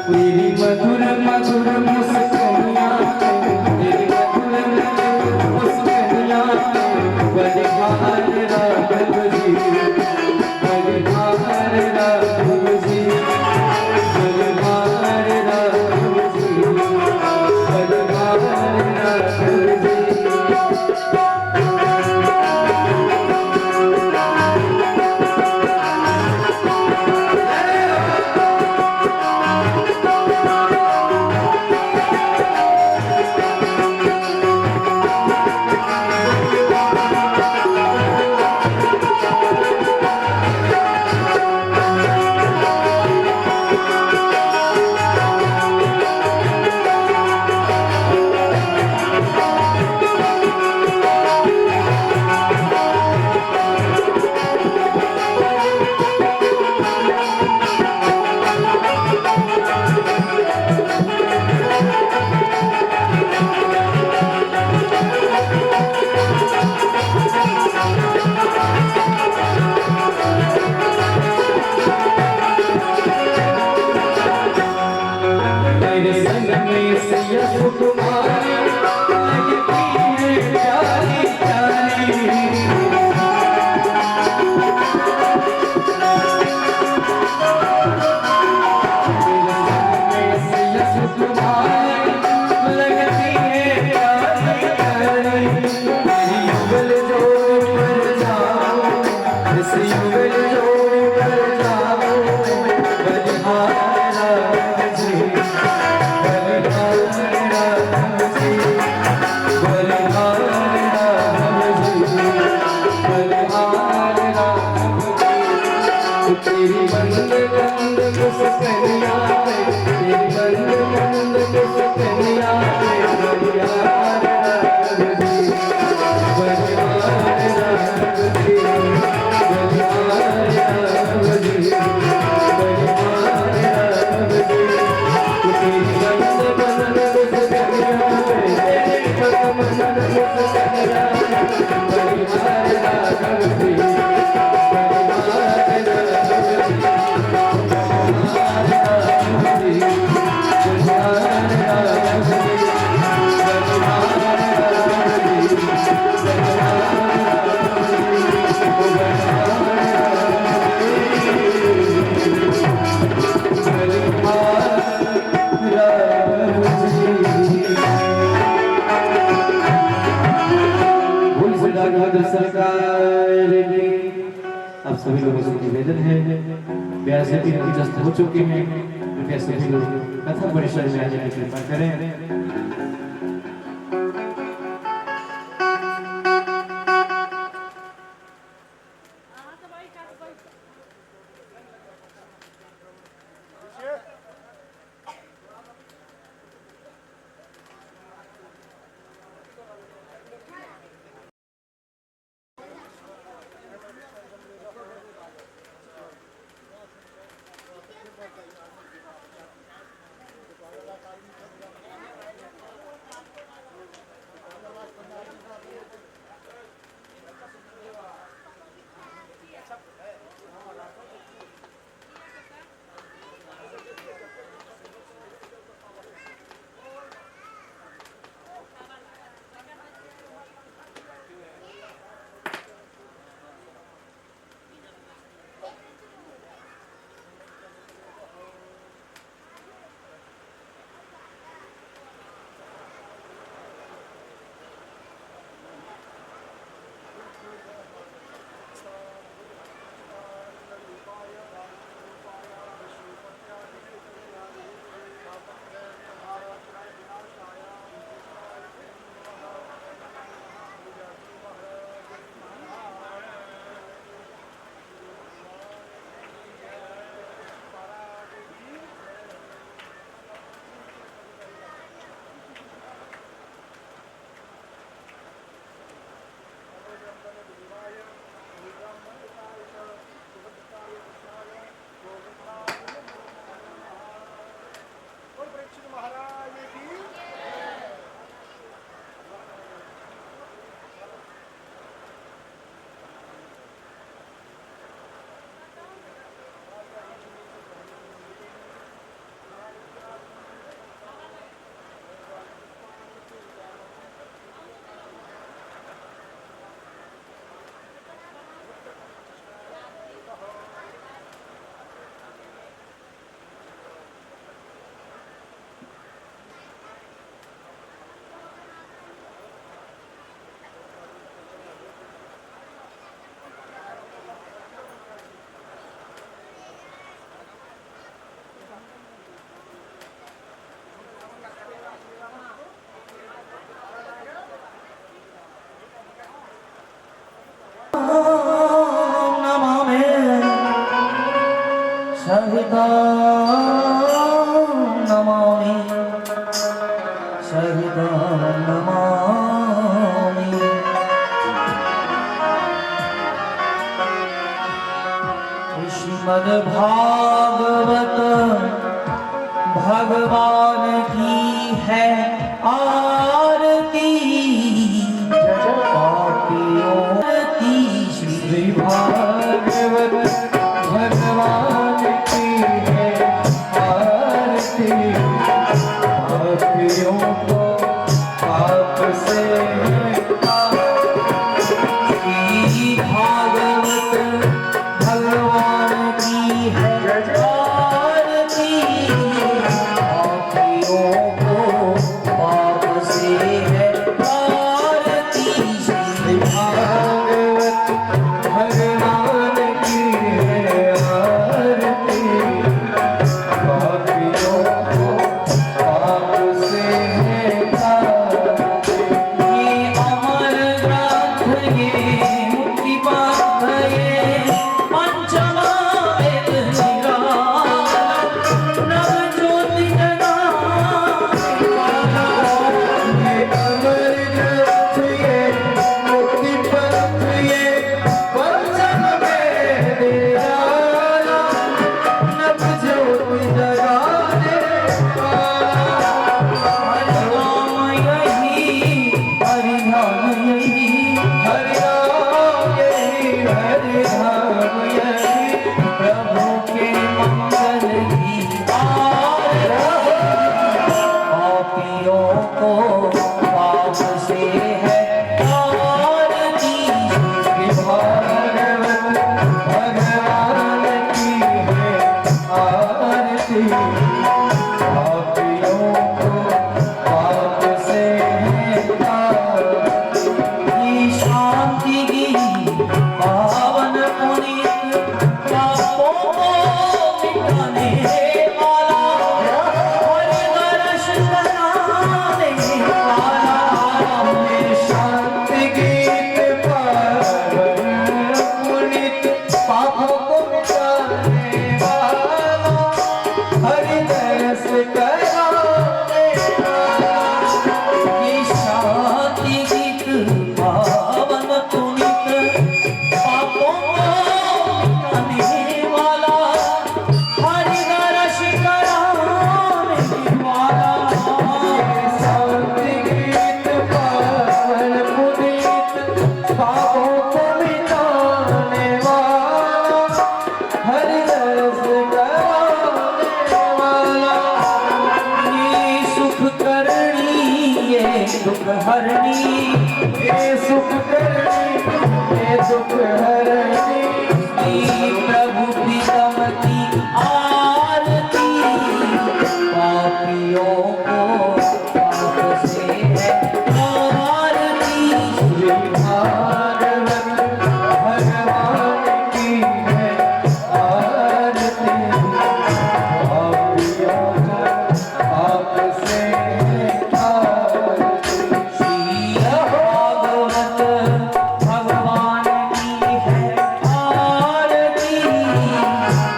तेरी मधुर मधुर मुस्कानियाँ, तेरी मधुर मधुर मुस्कानियाँ, बलिहार राघव जी, बलिहार राघव जी, बलिहार राघव जी, बलिहार राघव जी। तेरी बंद बंद मुस्कानियाँ, तेरी बंद बंद मुस्कानियाँ, बलिहार राघव जी, बलिहार राघव जी, बलिहार राघव जी, बलिहार राघव जी। तेरी बंद बंद मुस्कानियाँ, तेरी बंद बंद मुस्कानियाँ, बलिहार राघव जी, सरकार की आप सभी लोगों से निवेदन है, प्यार से भी दिलचस्प हो चुके हैं, कृपया सभी लोग कथा परिसर में आने की कृपा करें। नमामि सर्वदा नमामि। श्रीमद्भागवत भगवान की है आरती, आरती श्री भागवत भगवान की है आरती, पापियों को पाप से श्री भागवत भगवान की है आरती, पापियों को पाप से है आरती। श्री भागवत भगवान की है आरती, पापियों को पाप से है तारती। ये अमर ग्रंथ ये मुक्ति पंथ ये पंचमा वेद निराला, नव ज्योति जगाने वाला। ये अमर ग्रंथ ये मुक्ति पंथ ये पंचम वेद निराला, नव ज्योति जगाने वाला। हरि नाम यही हरि नाम यही हरि नाम यही हरि धाम यही, प्रभु के मंगल की आरती, पापियों को पाप से है आरती। श्री भागवत भगवान की है आरती, पापियों को पाप से है तारती। ये शांति की पावन पुनीत पापों को मिटाने वाला, हरि दर्श कराने वाला। ये शांति गीत पावन पुनीत पापों को मिटाने वाला, हरि दर्श कराने वाला। ये शांति गीत पावन पुनीत पापों को मिटाने वाला, हरि दर्श कराने वाला। शांति गीत पावन पुनीत पापों को मिटाने वाला, हरि दर्श कराने वाला। ये सुख करणी ये दुख हरणी, ये सुख करनी ये दुख हरनी, ये प्रभु प्रीतम की आरती, पापियों को पाप से है आरती। श्री भागवत भगवान की है आरती, पापियों को पाप से है तारती। श्री भागवत भगवान की है आरती,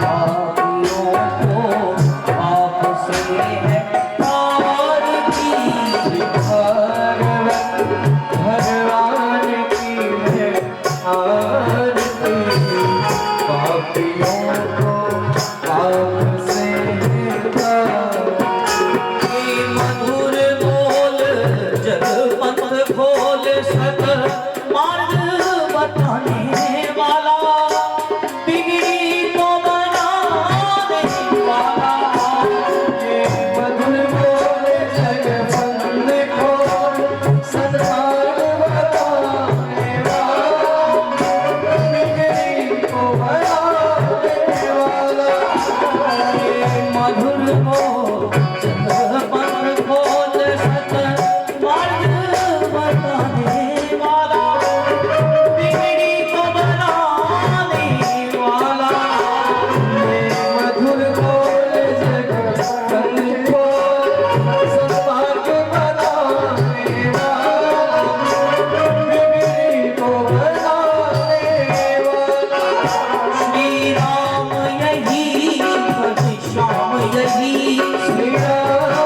पापियों को पाप से है आरती। श्री भागवत भगवान की है आरती, पापियों को पाप से है तारती। ये मधुर बोल जग पंथ खोल सत मार्ग बताने वाला, बिगड़ी को बनाने वाला। ये मधुर बोले जग बंद खोल, सद्मार्ग बताने वाला, बिगड़ी को बनाने वाला। ये मधुर बोल जग पंथ खोल सत मार्ग बताने वाला, बिगड़ी को बनाने वाला। ये मधुर बोले जग बंद खोल, सद्मार्ग बताने वाला, बिगड़ी को बनाने वाला। श्री राम यही श्याम यही श्री राम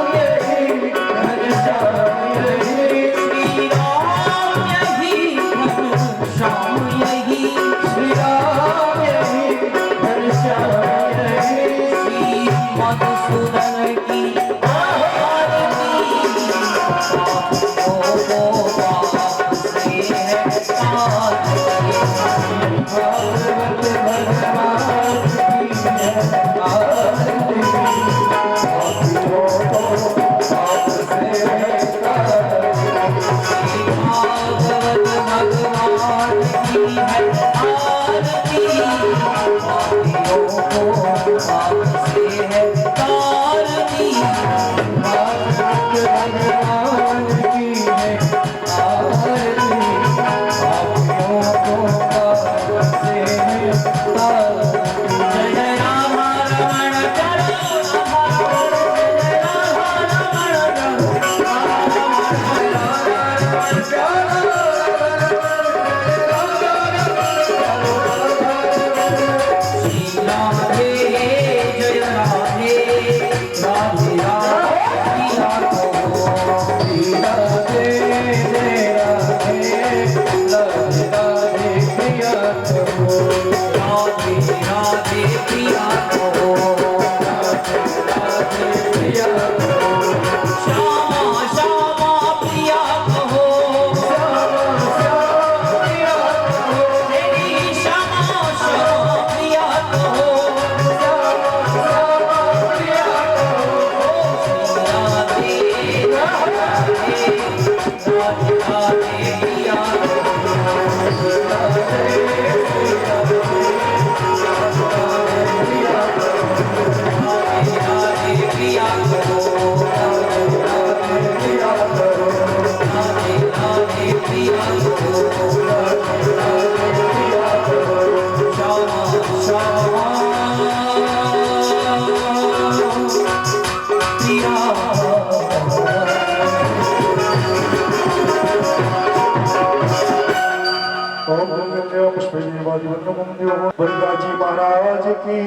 बलराजी महाराज की,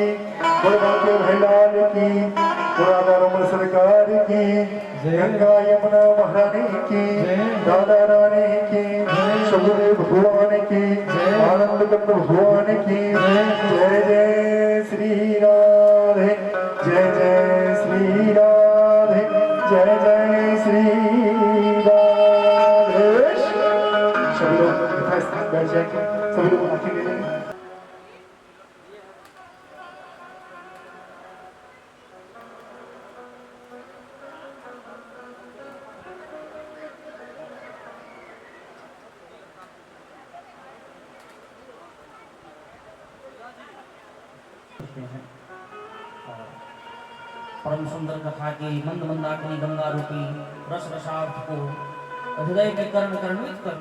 बलभाग्य भैलाल की, पुराना रमन सरकार की, गंगा यमुना महारानी की, राधा रानी की, शबुदेव भगवान की, आनंद कंद भगवान की, जय जय श्री राधे, जय जय श्री राधे, जय जय श्री राधे। सभी लोग यथास्थान बैठ जाएंगे, सभी लोग आके ले लेंगे। परम सुंदर कथा की मंद मंदाकिनी गंगा रूपी रस रसार्थ को हृदय में कर्ण कर्णित कर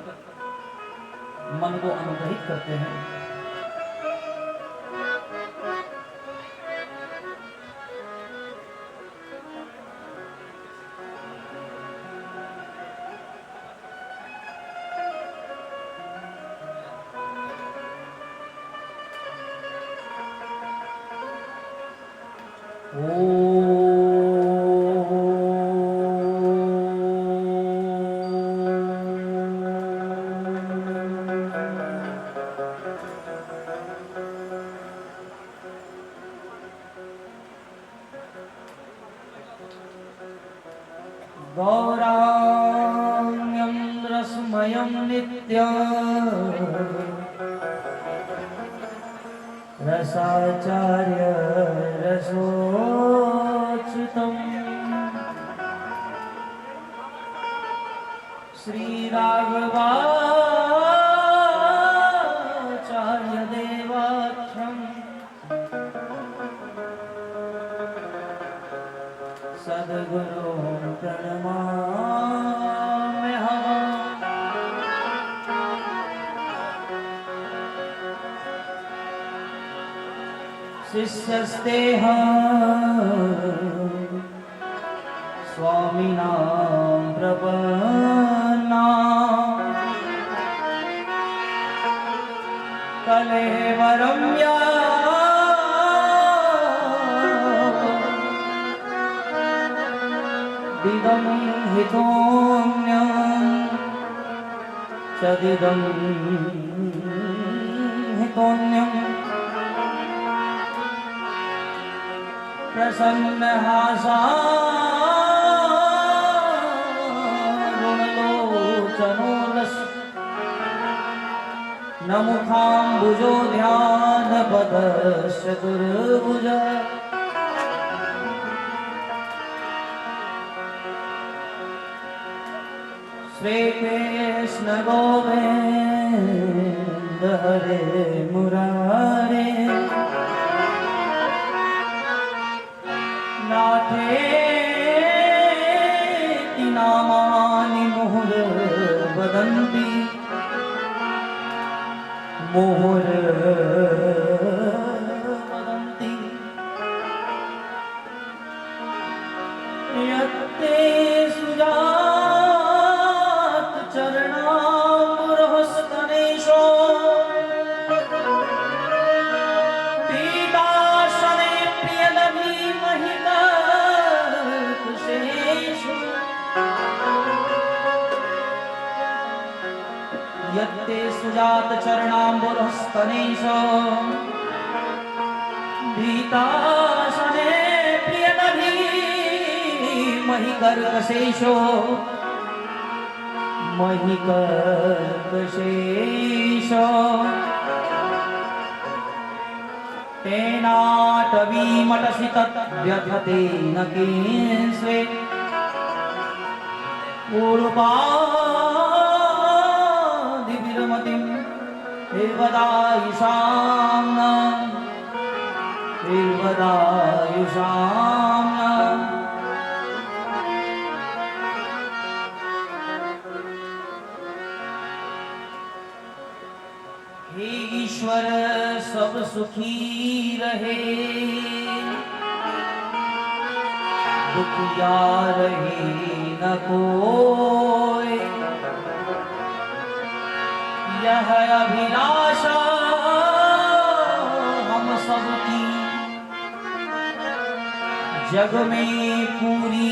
मन को अनुग्रहित करते हैं। गौराण्यं रसमयं नित्यं रसाचार्य रसोच्युतम् श्रीराघवाचार्य देवाख्यम् सद्गुरु प्रणमाम्यहम्। शिष्यस्तेऽहं स्वामिनां प्रपन्नाम् कलेवरं या दिदं हितोऽन्यं चदिदं हितोऽन्यम् प्रसन्नहासारुणलोचनोलस् न मुखाम्बुजो ध्यानपदश्चतुर्भुज श्रीकृष्ण गोविन्द हरे मुरारे नाथेति नामानि मुहुर्वदन्ति मुहुर्वदन्ति यत्ते सुजात चरणाम्बुरहस्तनेशो पीतासने प्रियदधीमहितकुशेषु यत्ते सुजात चरणाम्बुरहस्तनेशो पीतासने महिकर्कशेषो महिकर्कशेषो तेनाटवीमटसि तद्व्यथते न किंस्वे पूर्वादिविरमतिं निर्वदायुषाम् हे ईश्वर सब सुखी रहे दुखिया रहे न कोई यह अभिलाषा जग में पूरी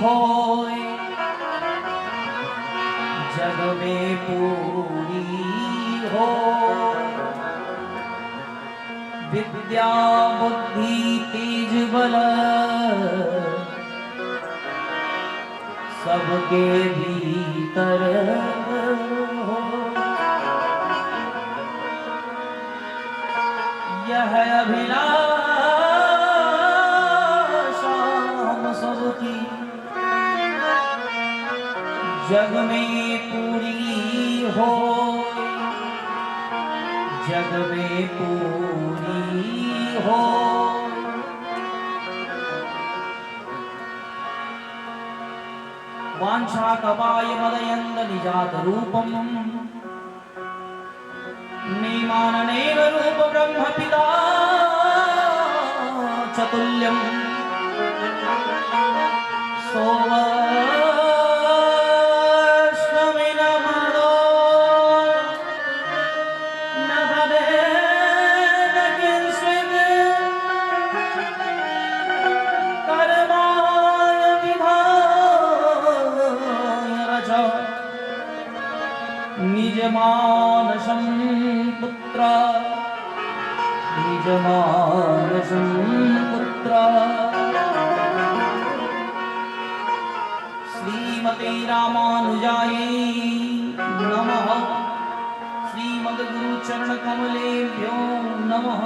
होए, जग में पूरी हो, विद्या बुद्धि तेज बल सबके भीतर हो। यह अभिलाषा हम सबकी जग में पूरी हो, जग में पूरी हो। वांछा कवाय मदयन्द निजात रूपम नीमाननेव रूप ब्रह्म पिता चतुल्यम सोवस्वमिनमनो न भवेन किंस्वित् कर्माय विधाय रज निजमानसं पुत्र निजमानसं पुत्र। श्रीमते रामानुजायै नमः। श्रीमद्गुरुचरणकमलेभ्यो नमः।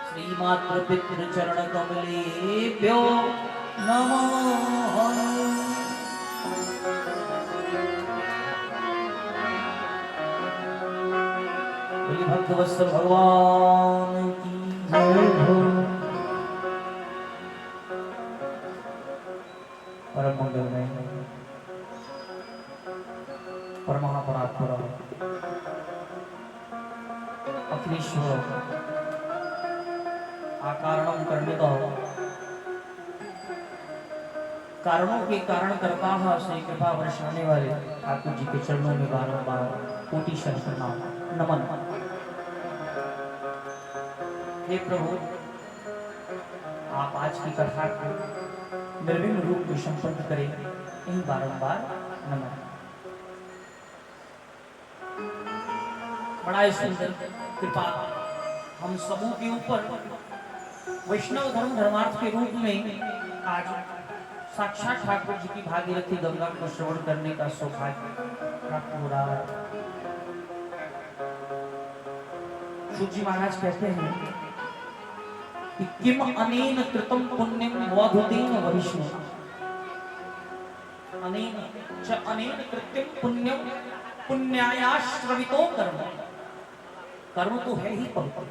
श्रीमातृपितृचरणकमलेभ्यो नमः। भक्तवत्सल भगवान की जय हो। परम मंगलमय परमहापरात्पर अखिलेश्वर आकारणम कर्मितः कारणों के कारण करता से कृपा वर्षाने वाले ठाकुर जी के चरणों में बारंबार कोटि शतप्रणाम नमन। हे प्रभु, आप आज की कथा को निर्विघ्न रूप में संपन्न करें, यही बारंबार नमन। बड़ा सुंदर कृपा हम सबों के ऊपर वैष्णव धर्म धर्मार्थ के रूप में आज साक्षात ठाकुर जी की भागीरथी गंगा को श्रवण करने का सौभाग्य प्राप्त हो रहा है। सूत जी महाराज कहते हैं कि किम अनेन कृतम पुण्यम वधुतेन वहिष्णु। अनेन च अनेन कृत्यम पुण्यम पुण्यायाश्रवितो कर्म। कर्म तो है ही पवित्र,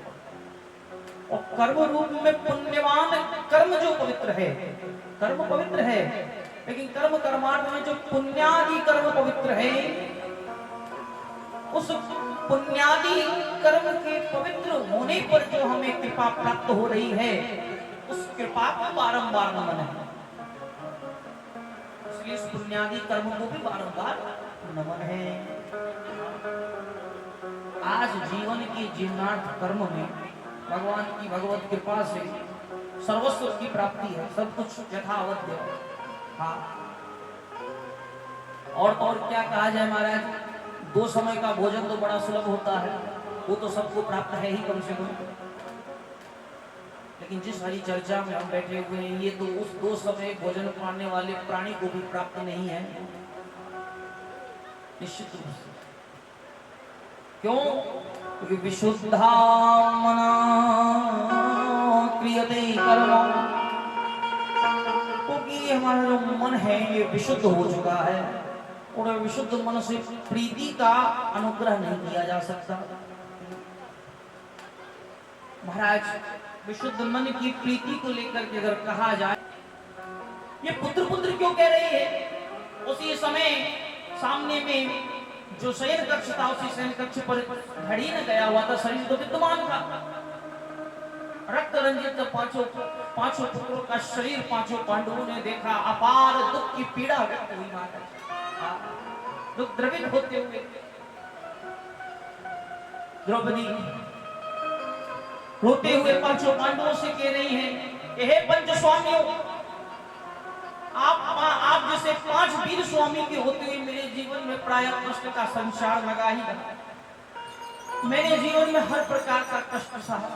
और कर्म रूप में पुण्यवान कर्म जो पवित्र है, कर्म पवित्र है, लेकिन कर्म कर्मार्थ में जो पुण्यादि कर्म पवित्र है, उस पुण्यादि कर्म के पवित्र होने पर जो हमें कृपा प्राप्त हो रही है, उस कृपा को बारंबार नमन है। इसलिए इस पुण्यादि कर्म को भी बारंबार नमन है। आज जीवन के जीवनार्थ कर्म में भगवान की भगवत कृपा से सर्वस्व की प्राप्ति है, सब कुछ यथावत है। हाँ, और क्या कहा जाए महाराज, 2 समय का भोजन तो बड़ा सुलभ होता है, वो तो सबको प्राप्त है ही कम से कम। लेकिन जिस हरी चर्चा में हम बैठे हुए हैं, ये तो उस 2 समय भोजन पाने वाले प्राणी को भी प्राप्त नहीं है, निश्चित रूप से। क्यों? क्योंकि विशुद्धा मना क्रियते कर्म, क्योंकि हमारा जो मन है ये विशुद्ध हो चुका है, और विशुद्ध मन से प्रीति का अनुग्रह नहीं किया जा सकता। महाराज, विशुद्ध मन की प्रीति को लेकर के अगर कहा जाए, ये पुत्र पुत्र क्यों कह रही है? उसी समय सामने में जो शयन कक्ष था, उसी शयन कक्ष पर घड़ी न गया हुआ था, शरीर तो विद्यमान था। रक्त रंजित पांचों पुत्रों का शरीर पांचों पांडवों ने देखा। अपार दुख की पीड़ा व्यक्त हुई महाराज, दुख द्रवित होते हुए द्रौपदी रोते हुए पांचों पांडवों से कह रही हैं कि हे पंच स्वामियों, आप जैसे 5 वीर स्वामी के होते हुए मेरे जीवन में प्राय कष्ट का संसार लगा ही रहा। मेरे जीवन में हर प्रकार का कष्ट सहा,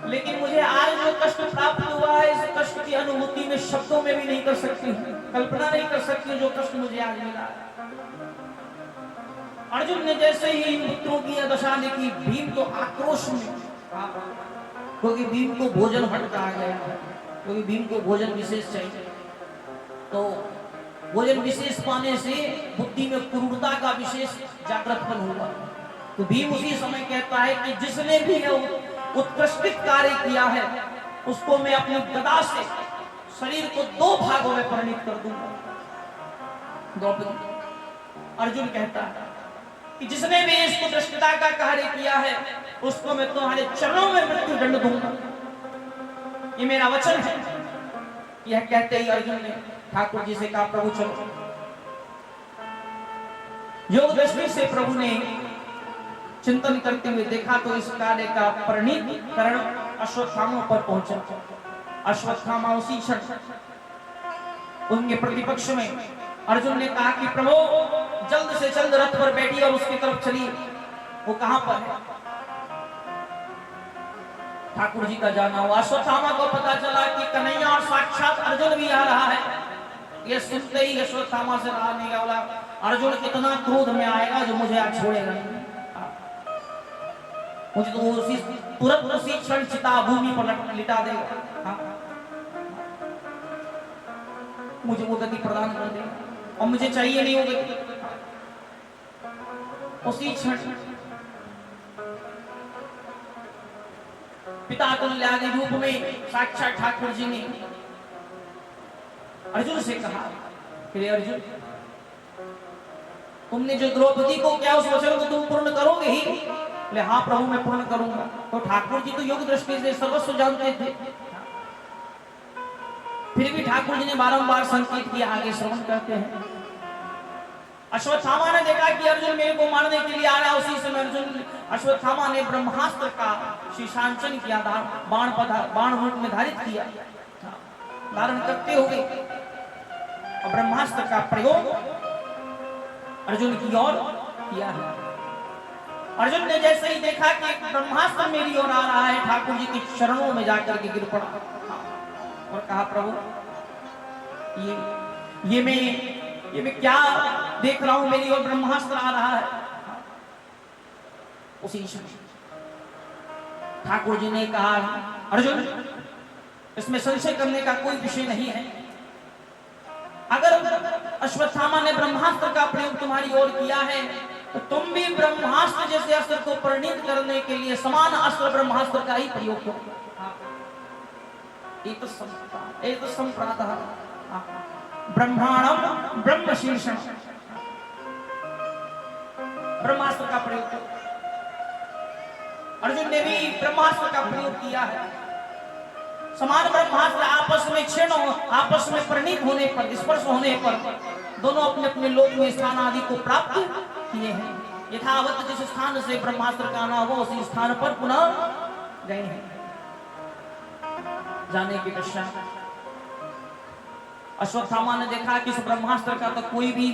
लेकिन मुझे आज जो कष्ट प्राप्त हुआ है, इस कष्ट की अनुभूति में शब्दों में भी नहीं कर सकती हूँ, कल्पना नहीं कर सकती हूँ जो कष्ट मुझे आज मिला है। अर्जुन ने जैसे ही मित्रों की दशा देखी, भीम तो आक्रोश में, क्योंकि भीम को भोजन हट कहा गया है, क्योंकि भीम को भोजन विशेष चाहिए। तो भोजन विशेष पाने से बुद्धि में क्रूरता का विशेष जागृतपन हुआ। तो भीम उसी समय कहता है कि जिसने भी उत्कृष्ट कार्य किया है, उसको मैं अपनी गदा से शरीर को 2 भागों में परिणित कर दूंगा। द्रौपदी, अर्जुन कहता है कि जिसने भी इसको दृष्टता का कार्य किया है, उसको मैं तुम्हारे चरणों में मृत्यु दंड दूंगा। ये मेरा वचन है। यह कहते ही अर्जुन ने ठाकुर जी से कहा, प्रभु चलो। योग दृष्टि से प्रभु ने चिंतन करते हुए देखा तो इस कार्य का परिणीतकरण अश्वत्थामा पर पहुंचा। अश्वत्थामा उसी क्षण उनके प्रतिपक्ष में अर्जुन ने कहा कि प्रभु जल्द से जल्द रथ पर बैठिए और उसकी तरफ चलिए। वो कहां पर है? ठाकुर जी का जाना हुआ। अश्वत्थामा को पता चला कि कन्हैया और साक्षात अर्जुन भी आ रहा है। ये सुनते ही अश्वत्थामा से रहा नहीं गया, अर्जुन कितना क्रोध में आएगा जो मुझे आज छोड़ेगा नहीं। मुझे तो तुरंत उसी क्षण चिता भूमि पर लिटा देगा। हाँ? मुझे वो गति प्रदान कर देगा और मुझे चाहिए नहीं वो गति। उसी क्षण पिता तुल्यादि रूप में साक्षात ठाकुर जी ने अर्जुन से कहा कि अर्जुन, तुमने जो द्रौपदी को क्या उस वचन को तुम पूर्ण करोगे ही? बोले हाँ प्रभु मैं पूर्ण करूंगा। तो ठाकुर जी तो योग दृष्टि से सर्वस्व जानते थे, फिर भी ठाकुर जी ने बारंबार संकेत किया। आगे श्रवण करते हैं। अश्वत्थामा ने देखा कि अर्जुन मेरे को मारने के लिए आ रहा है। उसी समय अर्जुन अश्वत्थामा ने ब्रह्मास्त्र का शीशांचन किया, बाण रूप में धारित किया, धारण करते हुए और ब्रह्मास्त्र का प्रयोग अर्जुन की ओर किया है। अर्जुन ने जैसे ही देखा कि ब्रह्मास्त्र मेरी ओर आ रहा है, ठाकुर जी के चरणों में जाकर के गिर पड़ा और कहा प्रभु ये मैं क्या देख रहा हूं, मेरी ओर ब्रह्मास्त्र आ रहा है। उसी समय ठाकुर जी ने कहा अर्जुन इसमें संशय करने का कोई विषय नहीं है। अगर अश्वत्थामा ने ब्रह्मास्त्र का प्रयोग तुम्हारी ओर किया है तो तुम भी ब्रह्मास्त्र जैसे अस्त्र को परिणित करने के लिए समान अस्त्र ब्रह्मास्त्र का ही प्रयोग करो। एक संप्रातः ब्रह्मांडम ब्रह्म शीर्षण, ब्रह्मास्त्र का प्रयोग करो। अर्जुन ने भी ब्रह्मास्त्र का प्रयोग किया है। समान ब्रह्मास्त्र आपस में क्षीण, आपस में परिणित होने पर, स्पर्श होने पर दोनों अपने अपने लोक में स्थान आदि को प्राप्त किए हैं। यथावत जिस स्थान से ब्रह्मास्त्र का आना हुआ उसी स्थान पर पुनः गए हैं। जाने के पश्चात अश्वत्थामा ने देखा कि इस ब्रह्मास्त्र का तो कोई भी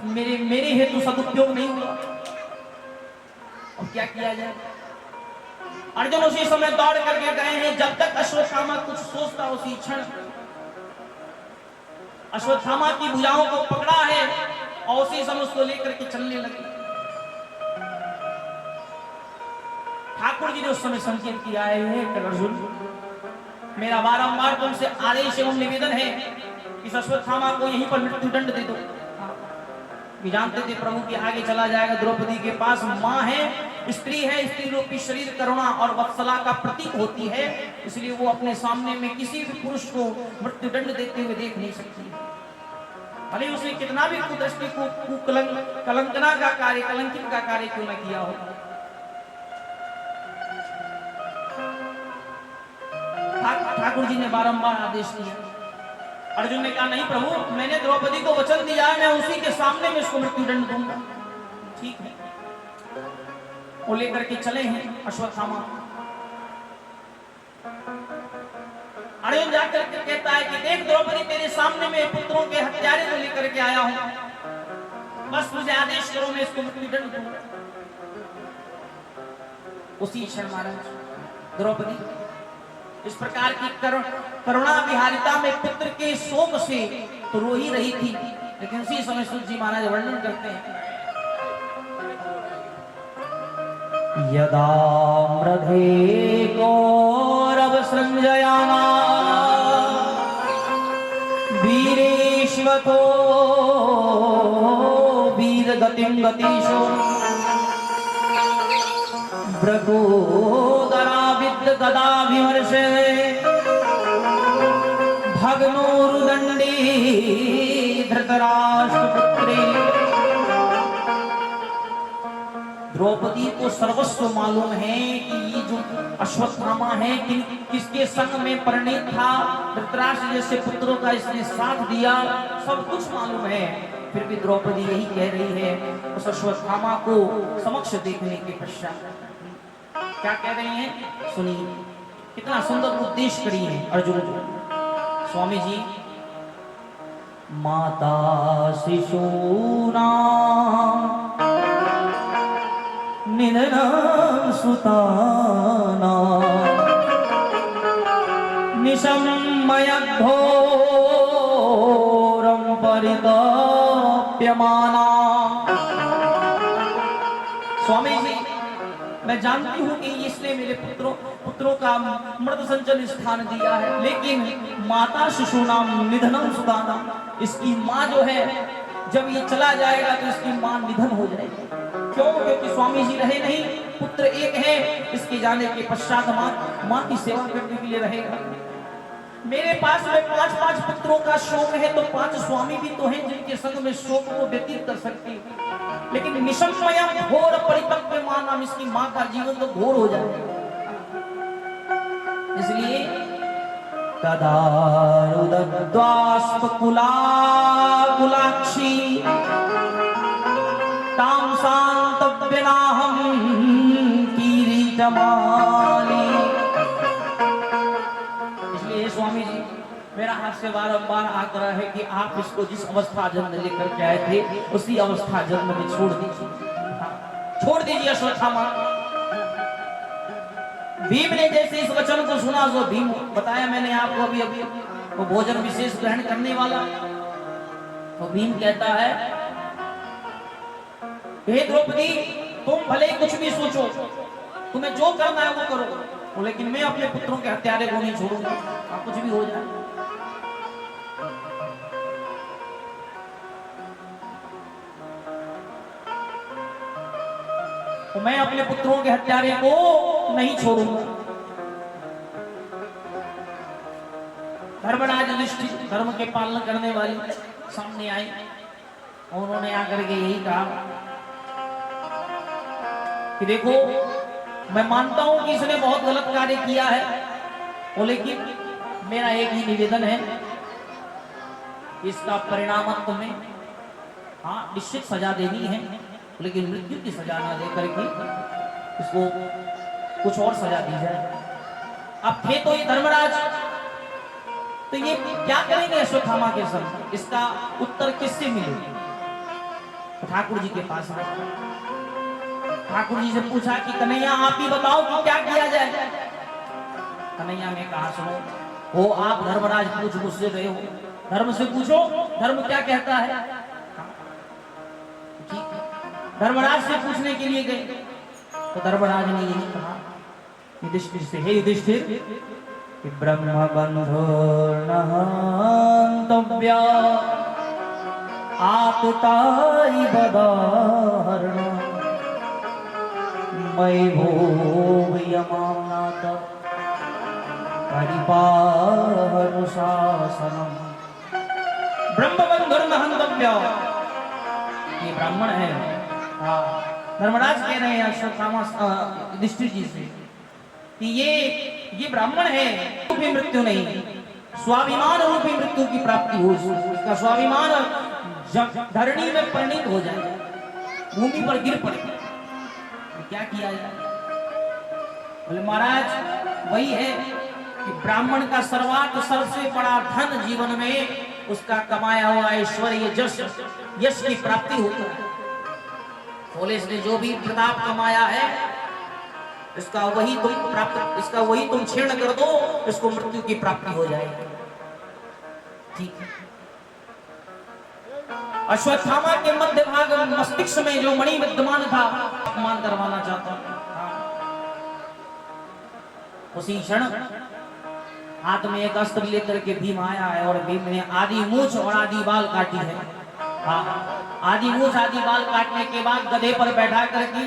मेरे हेतु सदुपयोग नहीं हुआ। और क्या किया जाए? अर्जुन उसी समय दौड़ करके गए हैं। जब तक अश्वत्थामा कुछ सोचता उसी क्षण अश्वत्थामा की भुजाओं को पकड़ा है और उसी समय उसको लेकर के चलने लगे। ठाकुर जी ने उस समय संकेत किया है कि अर्जुन मेरा बारंबार तुमसे आदेश एवं निवेदन है, इस अश्वत्थामा को यहीं पर मृत्यु दंड दे दो। भी जानते थे प्रभु की आगे चला जाएगा। द्रौपदी के पास माँ है, स्त्री है, स्त्री रूपी शरीर करुणा और वत्सला का प्रतीक होती है, इसलिए वो अपने सामने में किसी भी पुरुष को मृत्यु दंड देते हुए देख नहीं सकती। भले उसने कितना भी कुदृष्टि को कलंकना का कार्य, कलंकित का कार्य क्यों न किया हो। ठाकुर जी ने बारंबार आदेश दिया। अर्जुन ने कहा नहीं प्रभु, मैंने द्रौपदी को वचन दिया है, मैं उसी के सामने में इसको मृत्यु दंड दूंगा। ठीक है, वो लेकर के चले हैं अश्वत्थामा। अर्जुन जाकर के कहता है कि देख द्रौपदी, तेरे सामने में पुत्रों के हत्यारे को लेकर के आया हूं, बस मुझे आदेश करो, मैं इसको मृत्युदंड दूं। उसी क्षण महाराज द्रौपदी इस प्रकार की करुणा विहारिता में पुत्र के शोक से तो रो ही रही थी, लेकिन उसी समय सूत जी महाराज वर्णन करते हैं, यदा मृधे कौरव संजयाना वीरेश्वतो वीर गतिं गतिषु भृगोदरा विद्य गदा विमर्शे भग्नोरुदंडी धृतराष्ट्रपुत्रे। द्रौपदी को सर्वस्व मालूम है कि ये जो अश्वत्थामा है किसके संग में परिणीत था, धृतराष्ट्र जैसे पुत्रों का इसने साथ दिया, सब कुछ मालूम है, फिर भी द्रौपदी यही कह रही है उस अश्वत्थामा को समक्ष देखने के पश्चात। क्या कह रही हैं सुनिए, कितना सुंदर उपदेश करी है अर्जुन को स्वामी जी। माता शिशूना निधनं सुताना निशम्य घोरं परिताप्यमाना। स्वामी जी, मैं जानती हूँ कि इसने मेरे पुत्रों का मृत संचल स्थान दिया है, लेकिन माता शिशूनाम निधनम सुदाना, इसकी माँ जो है जब ये चला जाएगा तो इसकी माँ निधन हो जाएगी। क्यों? क्योंकि स्वामी जी रहे नहीं, पुत्र एक है, इसके जाने के पश्चात माँ की सेवा करने के लिए रहेगा। मेरे पास में 5-5 पुत्रों का शोक है, तो 5 स्वामी भी तो हैं जिनके संग में शोक को व्यतीत कर सकती है, लेकिन निशम्यम घोर परिपक्व मानम, इसकी माँ का जीवन तो घोर हो जाएगा। इसलिए तदारुदद्वास्पकुलाकुलाक्षी ताम शांतव्यनाहं किरीटमाली। इसलिए स्वामी जी, मेरा आपसे बारंबार आग्रह है कि आप इसको जिस अवस्था जन्म लेकर के आए थे उसी अवस्था जन्म में छोड़ दीजिए, छोड़ दीजिए अश्वत्थामा। भीम ने जैसे इस वचन को सुना, जो भीम बताया मैंने आपको अभी वो भोजन विशेष ग्रहण करने वाला, तो भीम कहता है, हे द्रौपदी, तुम भले कुछ भी सोचो, तुम्हें जो करना है वो करो, लेकिन मैं अपने पुत्रों के हत्यारे को नहीं छोड़ूंगा, आप कुछ भी हो जाए। तो मैं अपने पुत्रों के हत्यारे को नहीं छोड़ूंगा। धर्मराज युधिष्ठिर, धर्म के पालन करने वाले, सामने आए, उन्होंने आकर के यही कहा कि देखो, मैं मानता हूं कि इसने बहुत गलत कार्य किया है, लेकिन मेरा एक ही निवेदन है, इसका परिणाम तुम्हें निश्चित सजा देनी है, लेकिन मृत्यु की सजा ना देकर के इसको कुछ और सजा दी जाए। अब थे तो ये धर्मराज, तो ये क्या करेंगे अश्वत्थामा के संग, इसका उत्तर किससे मिलेगा? ठाकुर जी के पास आए, ठाकुर जी से पूछा कि कन्हैया आप ही बताओ कि क्या किया जाए। कन्हैया ने कहा, सुनो, हो आप धर्मराज पूछ मुझसे रहे हो, धर्म से पूछो, धर्म क्या कहता है। धर्मराज से पूछने के लिए गए, तो धर्मराज ने यही कहा युधिष्ठिर से, हे युधिष्ठिर, कि ब्रह्म बंधुर्नहन्तव्या आतुताई बदाहरण मयि भोगयमानात परिपालनुशासनम्। ब्रह्म बंधुर्नहन्तव्या, ये ब्राह्मण है। धर्मराज कह रहे हैं अश्वत्थामा युधिष्ठिर जी से कि ये ब्राह्मण है, रूपी मृत्यु नहीं, स्वाभिमान रूपी मृत्यु की प्राप्ति हो, इसका स्वाभिमान धरणी में परिणित हो जाए, भूमि पर गिर पड़े। क्या किया जाए? बोले महाराज, वही है कि ब्राह्मण का सर्वात सबसे बड़ा धन जीवन में उसका कमाया हुआ ऐश्वर्य यश की प्राप्ति होती है। बोले इसने जो भी प्रताप कमाया है इसका वही तुम छीर्ण कर दो, इसको मृत्यु की प्राप्ति हो जाएगी। ठीक है। अश्वत्थामा के मध्य भाग मस्तिष्क में जो मणि विद्यमान था अपमान करवाना चाहता था। उसी क्षण हाथ में एक अस्त्र लेकर के भीम आया है और भीम ने आदि मूछ और आदि बाल काटी है। आदि मूछ आदि बाल काटने के बाद गधे पर बैठा करके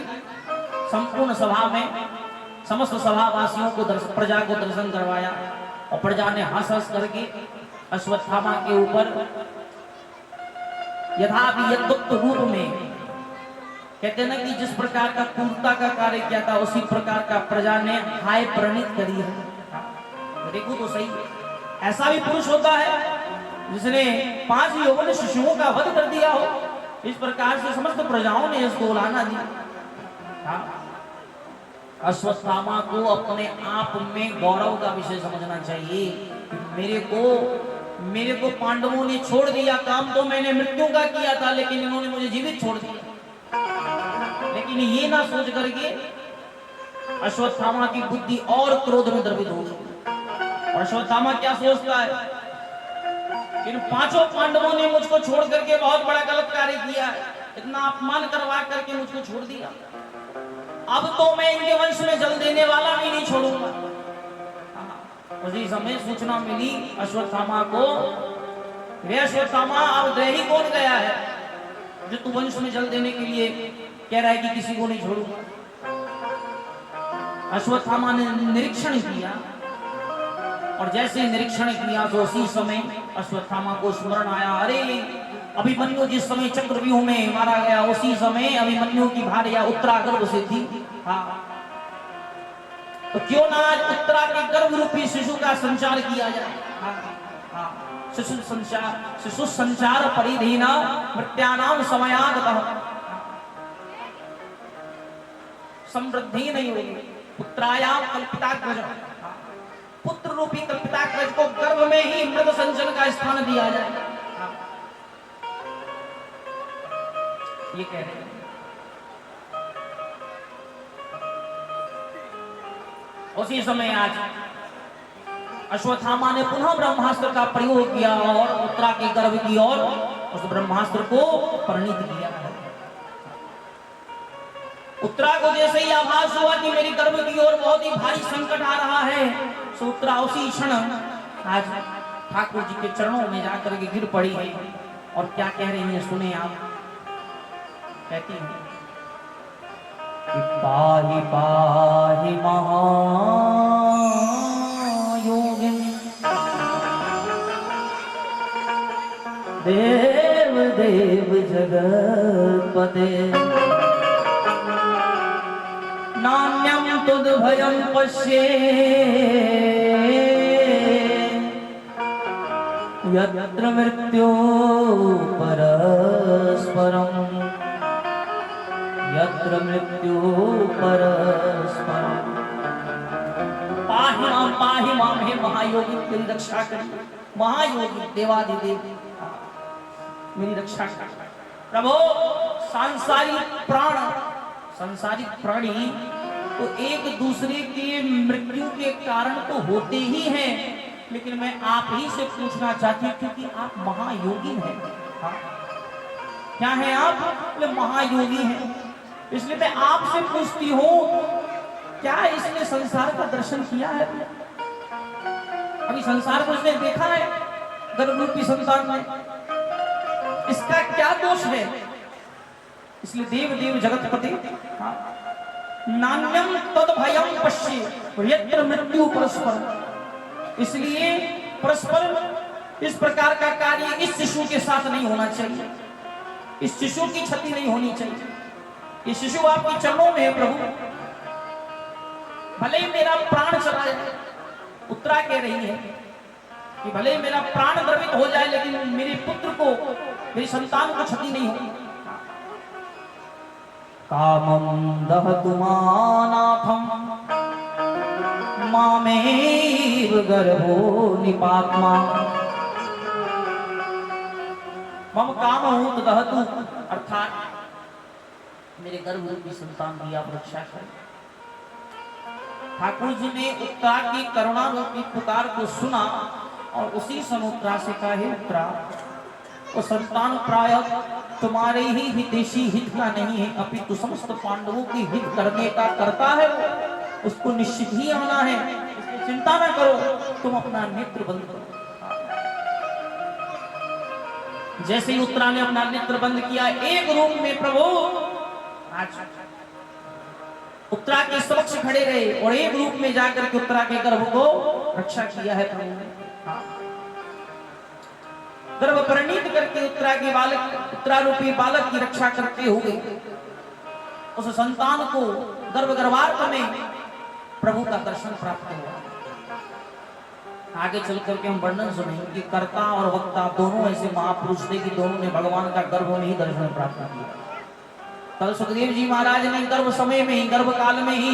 संपूर्ण सभा में समस्त सभावासियों को प्रजा को दर्शन करवाया और प्रजा ने हंस हंस करके अश्वत्थामा के ऊपर यथाभियत रूप में कहते ना कि जिस प्रकार का क्रूरता का कार्य किया था उसी प्रकार का प्रजा ने हाय प्रणीत करी है। देखो तो सही, ऐसा भी पुरुष होता है जिसने 5 यौवन शिशुओं का वध कर दिया हो। इस प्रकार से समस्त प्रजाओं ने इसको उलाहना दी। अश्वत्थामा को अपने आप में गौरव का विषय समझना चाहिए। मेरे को पांडवों ने छोड़ दिया, काम तो मैंने मृत्यु का किया था लेकिन इन्होंने मुझे जीवित छोड़ दिया। लेकिन ये ना सोच करके अश्वत्थामा की बुद्धि और क्रोध में द्रवित हो गई। और अश्वत्थामा क्या सोचता है, इन 5 पांडवों ने मुझको छोड़ करके बहुत बड़ा गलत कार्य किया है, इतना अपमान करवा करके मुझको छोड़ दिया, अब तो मैं इनके वंश में जल देने वाला भी नहीं छोड़ूंगा। उसी समय सूचना मिली अश्वत्थामा को, वे अश्वत्थामा अब द्रोही कौन गया है जो तू वंश में जल देने के लिए कह रहा है कि किसी को नहीं छोड़ूंगा। अश्वत्थामा ने निरीक्षण किया और जैसे निरीक्षण किया तो उसी समय अश्वत्थामा को स्मरण आया, अरे अभिमन्यु जिस समय चक्रव्यूह में मारा गया उसी समय अभिमन्यु की भार्या उत्तरा गर्भ से थी। तो क्यों ना आज उत्तरा के गर्भ रूपी शिशु का संचार किया जाए। शिशु संचार परिधीना मृत्यानाम समयागतः समृद्धि नहीं होगी। पुत्रायाम कल्पिताग्रज, पुत्र रूपी कल्पिताग्रज को गर्भ में ही मृत संचन का स्थान दिया जाए। ये कह रहे हैं। उसी समय आज अश्वत्थामा ने पुनः ब्रह्मास्त्र का प्रयोग किया और उत्तरा के गर्भ की ओर उस ब्रह्मास्त्र को परिणित किया। उत्तरा को जैसे ही आभास हुआ कि मेरी गर्भ की ओर बहुत ही भारी संकट आ रहा है, तो उत्तरा उसी क्षण आज ठाकुर जी के चरणों में जाकर के गिर पड़ी है। और क्या कह रही है सुने आप। कहती है कि पाहि पाहि महायोगिनी देव देव जगत्पते नान्यं तुद्भयं पश्ये यत्र मृत्यो परस्परम् यत्र मृत्यु परस्परम्। पाहि मां हे महायोगी मेरी रक्षा करिए, महायोगी देवादिदेव मेरी रक्षा करिए। प्रभु सांसारिक प्राणी तो एक दूसरे के मृत्यु के कारण तो होते ही हैं, लेकिन मैं आप ही से पूछना चाहती हूँ क्योंकि आप महायोगी हैं। क्या है आप? महायोगी हैं। इसलिए मैं आपसे पूछती हूँ, क्या इसने संसार का दर्शन किया है? अभी संसार को इसने देखा है गर्भरूपी संतान में? इसका क्या दोष है? इसलिए देव देव जगतपति नान्यम तद्भयं पश्ये यत्र मृत्यु परस्पर। इसलिए परस्पर इस प्रकार का कार्य इस शिशु के साथ नहीं होना चाहिए, इस शिशु की क्षति नहीं होनी चाहिए। ये शिशु आपके चरणों में है प्रभु, भले ही मेरा प्राण चला जाए। उत्तरा कह रही है कि भले ही मेरा प्राण द्रवित हो जाए लेकिन मेरे पुत्र को, मेरी संतान को क्षति नहीं होगी। कामं दहतु मानाथं मामेव गर्भो निपात्मा मम कामहूत दहतु, अर्थात मेरे गर्भ रूपी संतान की आप रक्षा करें। ठाकुर जी ने उत्तरा की करुणा रूपी पुकार को सुना और उसी समय उत्तरा से कहा, हे उत्तरा, वो संतान प्राय तुम्हारे ही हितैषी हित का नहीं है, अपितु समस्त पांडवों की हित करने का करता है, उसको निश्चित ही आना है, इसकी चिंता न करो, तुम अपना नेत्र बंद करो। जैसे ही उत्तरा ने अपना नेत्र बंद किया, एक रूप में प्रभु आज उत्तरा के समक्ष खड़े रहे और एक रूप में जाकर के उत्तरा के गर्भ को रक्षा किया है प्रभु ने। गर्भ परिणीत करके उत्तरा के बालक, उत्तरा रूपी बालक की रक्षा करते हुए उस संतान को गर्भार्थ में प्रभु का दर्शन प्राप्त हुआ। आगे चल करके हम वर्णन सुनेंगे कि कर्ता और वक्ता दोनों ऐसे महापुरुष थे कि दोनों ने भगवान का गर्भ में ही दर्शन प्राप्त किया। कल सुखदेव जी महाराज ने गर्भ समय में ही, गर्भ काल में ही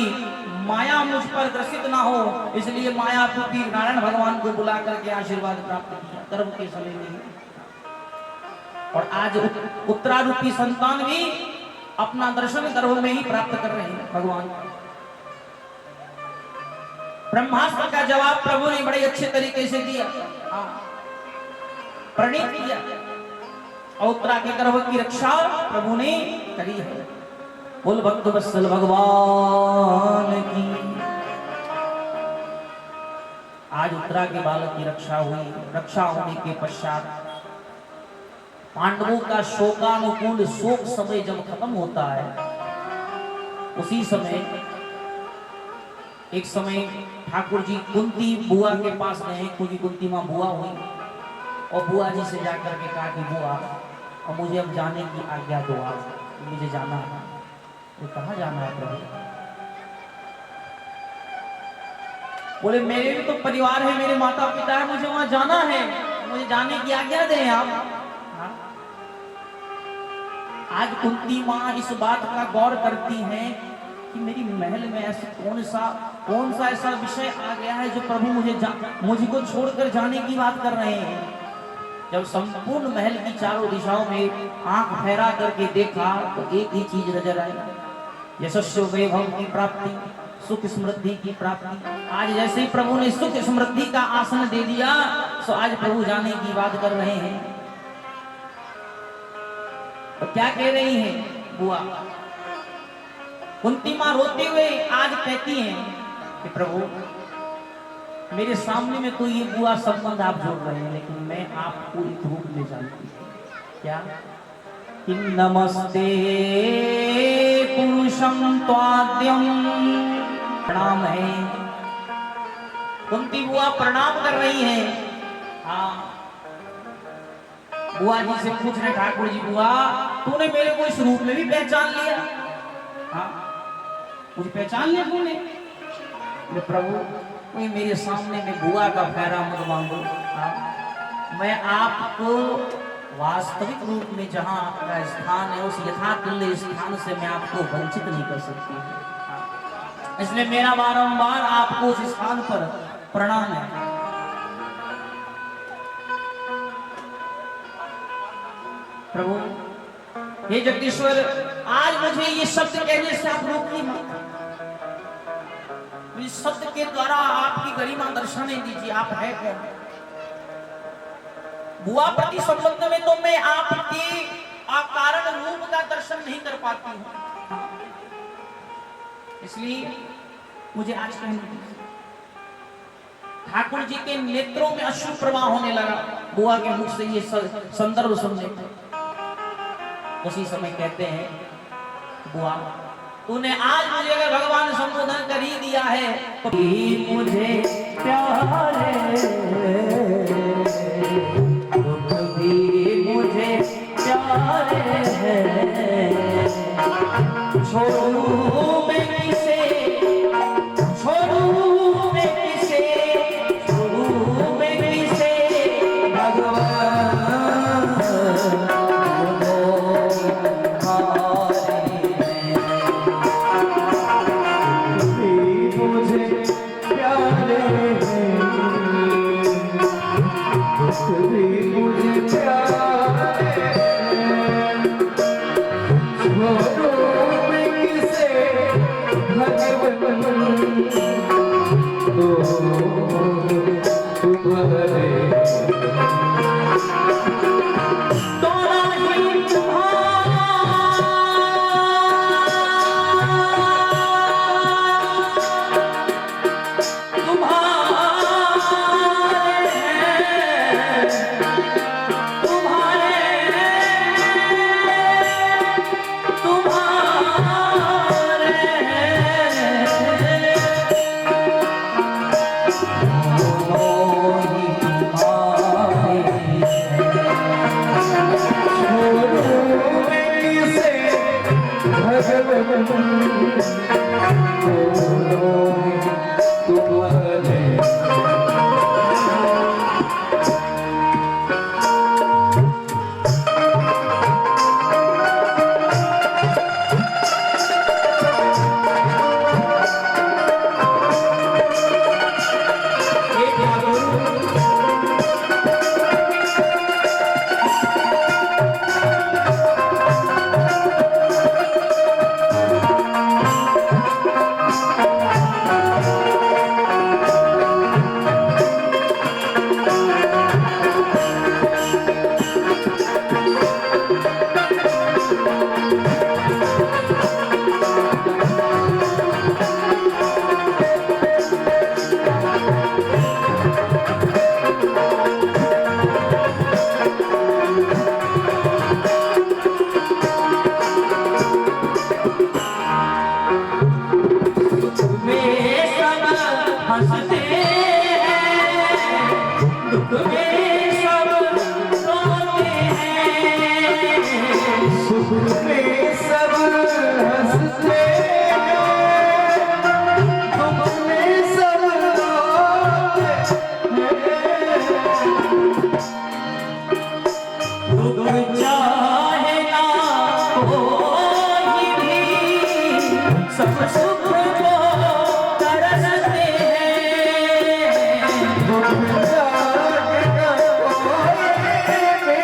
माया मुझ पर ग्रसित ना हो, इसलिए माया रूपी नारायण भगवान को बुला करके आशीर्वाद प्राप्त किया गर्भ के समय में ही। और आज उत्तरा रूपी संतान भी अपना दर्शन गर्भ में ही प्राप्त कर रहे हैं भगवान। ब्रह्मास्त्र का जवाब प्रभु ने बड़े अच्छे तरीके से दिया, प्रणीत किया और उत्तरा के गर्भ की रक्षा प्रभु ने करी है। बोल भक्त वत्सल भगवान की। आज उत्तरा के बालक की रक्षा हुई। रक्षा होने के पश्चात पांडवों का शोकानुकूल शोक समय जब खत्म होता है, उसी समय एक समय ठाकुर जी कुंती बुआ के पास गए, क्योंकि कुंती मां बुआ हुई, और बुआ जी से जाकर के कहा कि बुआ, और मुझे अब जाने की आज्ञा दो, आज मुझे जाना है। वो कहाँ जाना है प्रभु? बोले मेरे भी तो परिवार है, मेरे माता पिता है, मुझे वहां जाना है, मुझे जाने की आज्ञा दें आप। हाँ? आज कुंती मां इस बात का गौर करती हैं कि मेरी महल में ऐसा कौन सा ऐसा विषय आ गया है जो प्रभु मुझको छोड़कर जाने की बात कर रहे हैं। जब संपूर्ण महल की चारों दिशाओं में आंख फैला करके देखा तो एक ही चीज नजर आई, यशस्व वैभव की प्राप्ति, सुख समृद्धि की प्राप्ति। आज जैसे ही प्रभु ने सुख समृद्धि का आसन दे दिया, तो आज प्रभु जाने की बात कर रहे हैं। तो क्या कह रही हैं बुआ? कुंती मां रोते हुए आज कहती हैं कि प्रभु मेरे सामने में तो ये बुआ संबंध आप जोड़ रहे हैं, लेकिन मैं आपको एक रूप में जानती हूँ। क्या? कि नमस्ते पुरुषम त्वाद्यम। प्रणाम है, कुंती बुआ प्रणाम कर रही हैं। हाँ, बुआ जी से पूछ रहे ठाकुर जी, बुआ तूने मेरे को इस रूप में भी पहचान लिया? हाँ, मुझे पहचान लिया तूने? प्रभु कोई मेरे सामने में बुआ का फेरा मत मांगो। मैं आपको वास्तविक रूप में जहां आपका स्थान है, उस यथातुल्य स्थान से मैं आपको वंचित नहीं कर सकती, इसलिए मेरा बारंबार आपको उस स्थान पर प्रणाम है। प्रभु हे जगदीश्वर, आज मुझे ये शब्द कहने से आप रोकिए मत। इस शब्द के द्वारा आपकी गरिमा दर्शाने दीजिए, आप है कौन? बुआ प्रति संबंध में तो मैं आपके अकारण रूप का दर्शन नहीं कर पाती हूं, इसलिए मुझे आज कहने दीजिए। ठाकुर जी के नेत्रों में अश्रु प्रवाह होने लगा बुआ के मुख से ये संदर्भ सुनने पर। उसी समय कहते हैं, बुआ तूने आज मुझे अगर भगवान संबोधन कर ही दिया है तो मुझे प्यारे, दुख भी मुझे प्यारे हैं। छोड़ू मैं किसे, छोड़ू मैं किसे, छोड़ू मैं किसे भगवान मुझे प्यार हंसते हैं, दुख में सब रोते हैं, सुख में सब हंसते हैं, दुख में सब रोते हैं। दुख चाहे ना कोई भी, सब सुख को तरसते हैं। दुख चाहे ना कोई भी,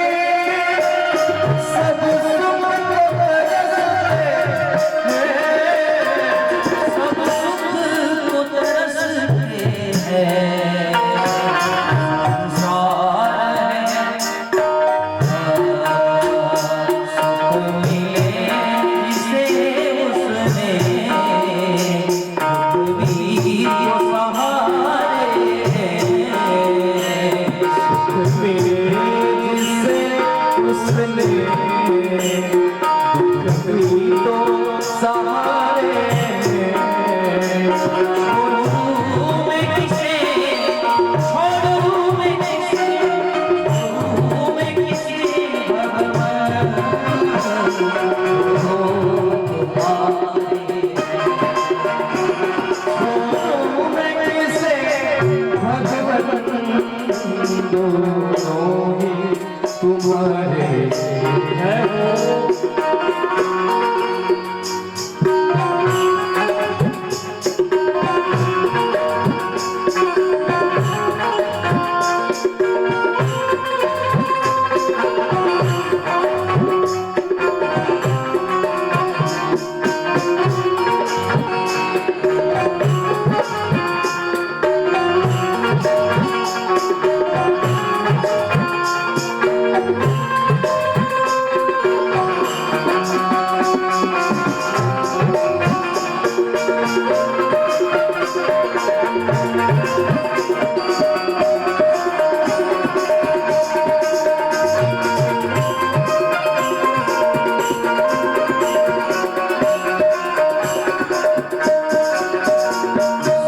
सब सुख को तरसते हैं। सब सुख को तरसते हैं। संसार है, सुख मिले जिसे उसने, दुख भी वो सहारे हैं। सुख मिले जिसे उसने, दुख भी तो सहारे हैं। छोड़ूं मैं किसे, छोड़ूं मैं किसे, छोड़ूं मैं किसे भगवान मैं किसे भगवन, दोनों ही तुम्हारे हैं।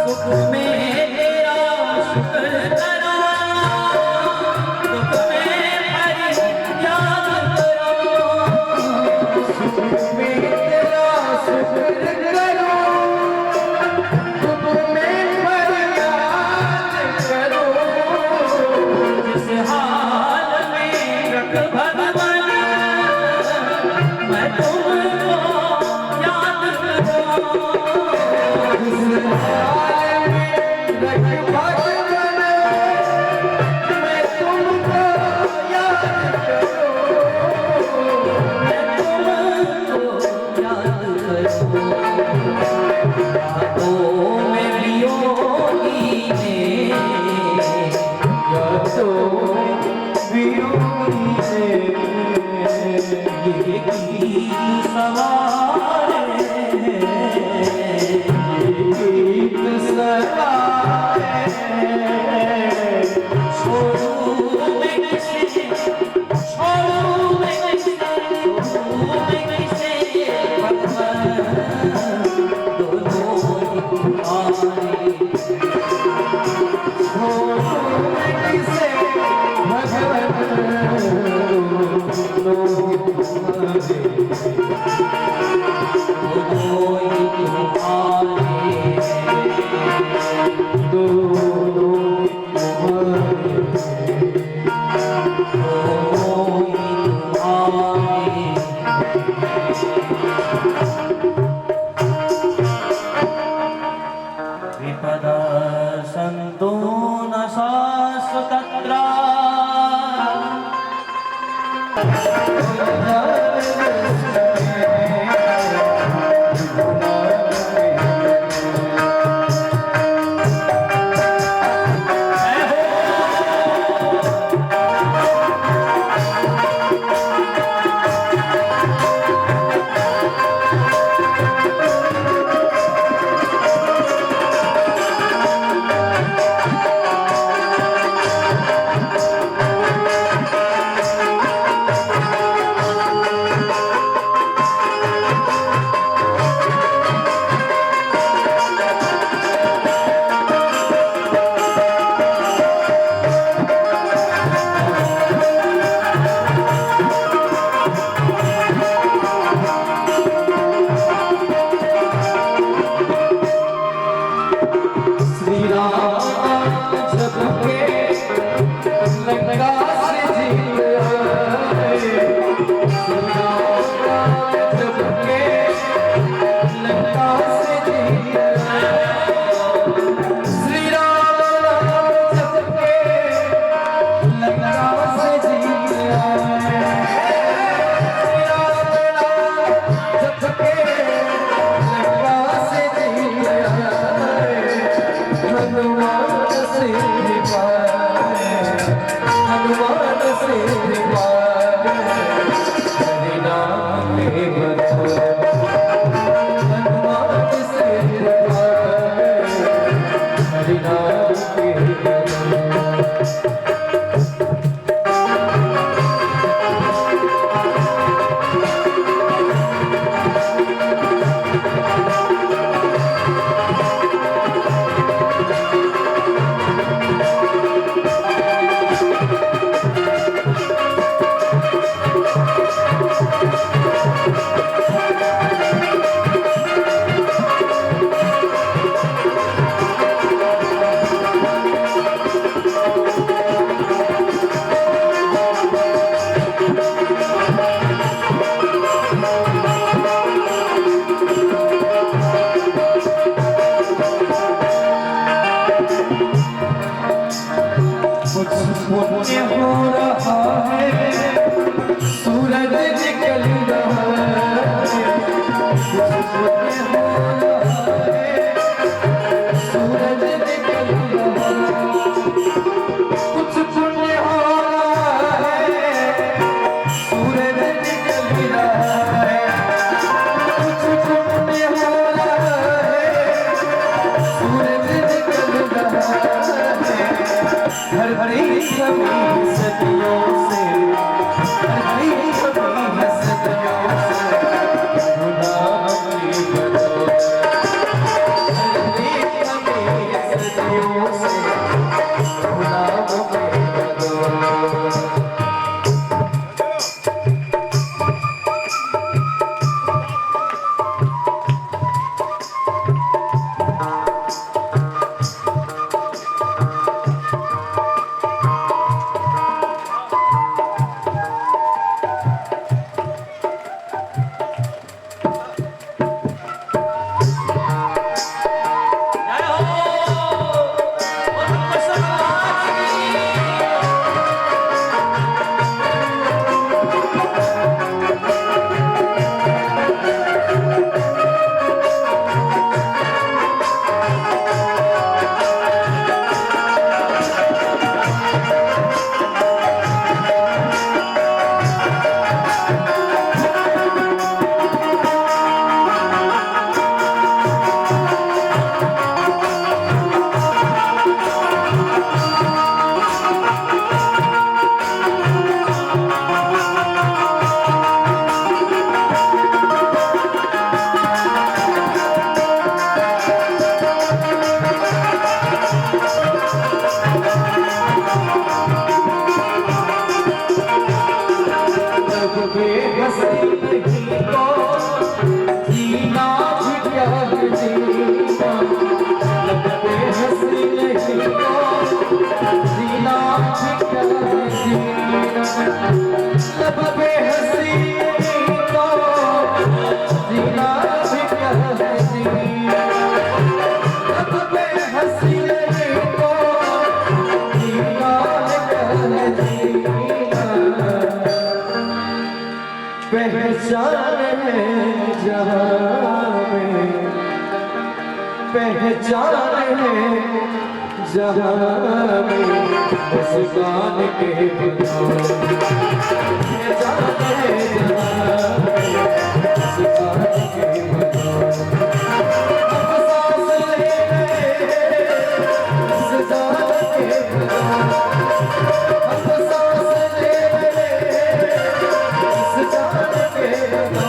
सुख में तेरा शुक्र करो, दुख में फरियाद करो। सुख में तेरा शुक्र करो, दुख में फरियाद करो। जिस हाल में रख भगवान, मैं तुमको याद करूं। जिस हाल में रख भगवन, मैं तुमको याद करूं। तो वियोगी से ये गीत सवार है, ये गीत सवार है। छोड़ूं मैं किसे, छोड़ूं मैं किसे, छोड़ूं मैं किसे भगवान, दोनों ही तुम्हारे। मैं किसे भगवन, दोनों ही तुम्हारे। दोनों ही तुम्हारे, दोनों ही तुम्हारे। दोनों ही तुम्हारे। विपदा सन्तु न शाश्वतत्रा, Oh, हंसी नहीं तो जीना भी क्या है जीना, लब पे हंसी नहीं तो जीना भी क्या है जीना, लब पे हंसी नहीं तो जीना भी क्या है जीना, लब पे हंसी नहीं तो जीना भी क्या है जीना। पहचान है जहाँ में, पहचान है जहाँ में मुस्कान के बिना, पहचान है जहाँ में मुस्कान के बिना। अब सांस ले इस जान के बिना, अब सांस ले इस जान के बिना,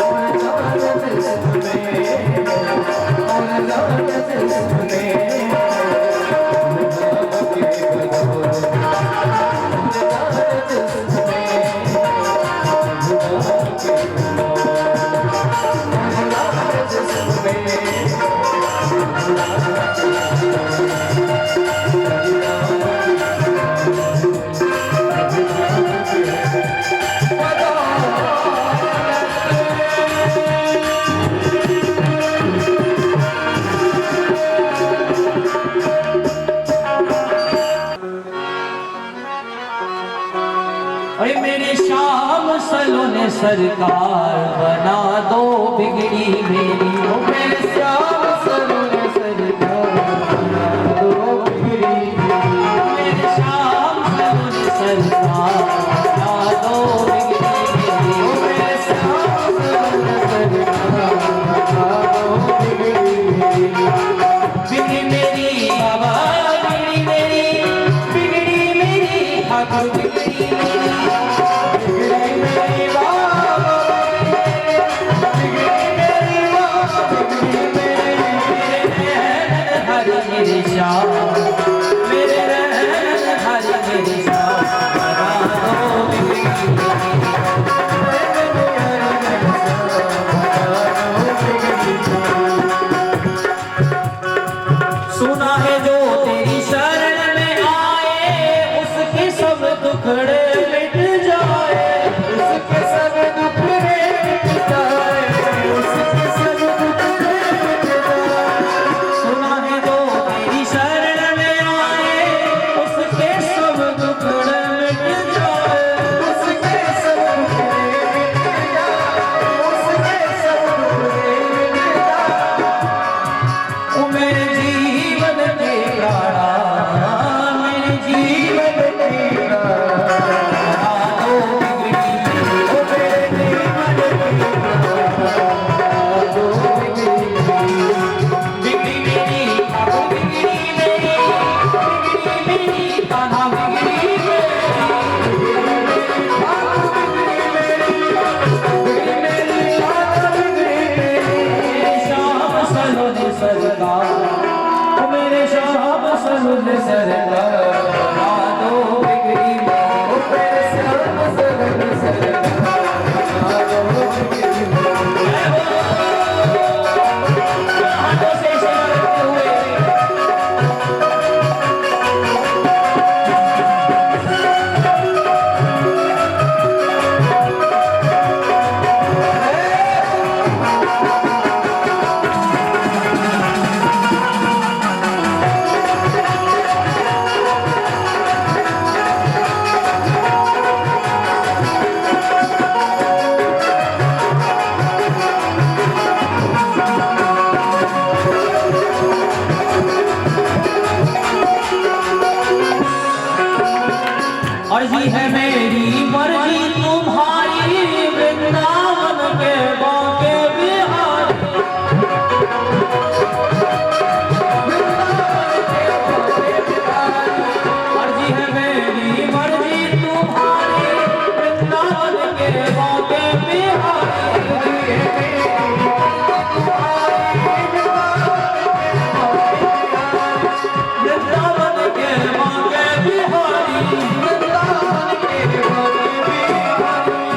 और जान जिसमें, और जान जिसमें अरे मेरे शाम सलोने सरकार बना दो बिगड़ी मेरी, ओ मेरे श्याम सलोने सरकार बना दो बिगड़ी मेरी, मेरे शाम सलोने सरकार बना दो बिगड़ी मेरी, ओ मेरे श्याम सलोने सरकार बना दो बिगड़ी मेरी, बिगड़ी मेरी बाबा बिगड़ी मेरी ठाकुर बिगड़ी मेरी, बिगड़ी मेरी बाबा, बिगड़ी मेरी बाबा, बिगड़ी मेरी, हरि मेरे श्याम मेरे रहन हरि मेरे श्याम बना दो बिगड़ी मेरी। सुना है जो तेरी शरण में आए उसके सब दुखड़े मिट जाए, उसके सब दुखड़े मिट जाए, उसके सब दुखड़े मिट जाए। सुना है जो तेरी शरण में आए उसके सब दुखड़े मिट जाए, उसके सब दुखड़े मिट जाए, उसके सब दुखड़े मिट जाए। ओ मेरे जीवन के प्राणा, मेरे जीवन के प्राणा बना दो बिगड़ी मेरी, ओ मेरे जीवन की बना दो बिगड़ी मेरी, बिगड़ी मेरी ठाकुर बिगड़ी मेरी, बिगड़ी मेरी कान्हा बिगड़ी मेरे श्याम सलोने सरकार, ओ मेरे श्याम सलोने सरकार बना दो बिगड़ी मेरी, ओ मेरे श्याम सलोने सरकार बना दो बिगड़ी मेरी। हाथों से सेवा करते हुए अर्जी है मेरी मर्जी तुम्हारी, वृंदावन के बाके बिहारी, अर्जी है मेरी मर्जी तुम्हारी, वृंदावन के बाके बिहारी, वृंदावन के बाके बिहारी, वृंदावन के बाके बिहारी,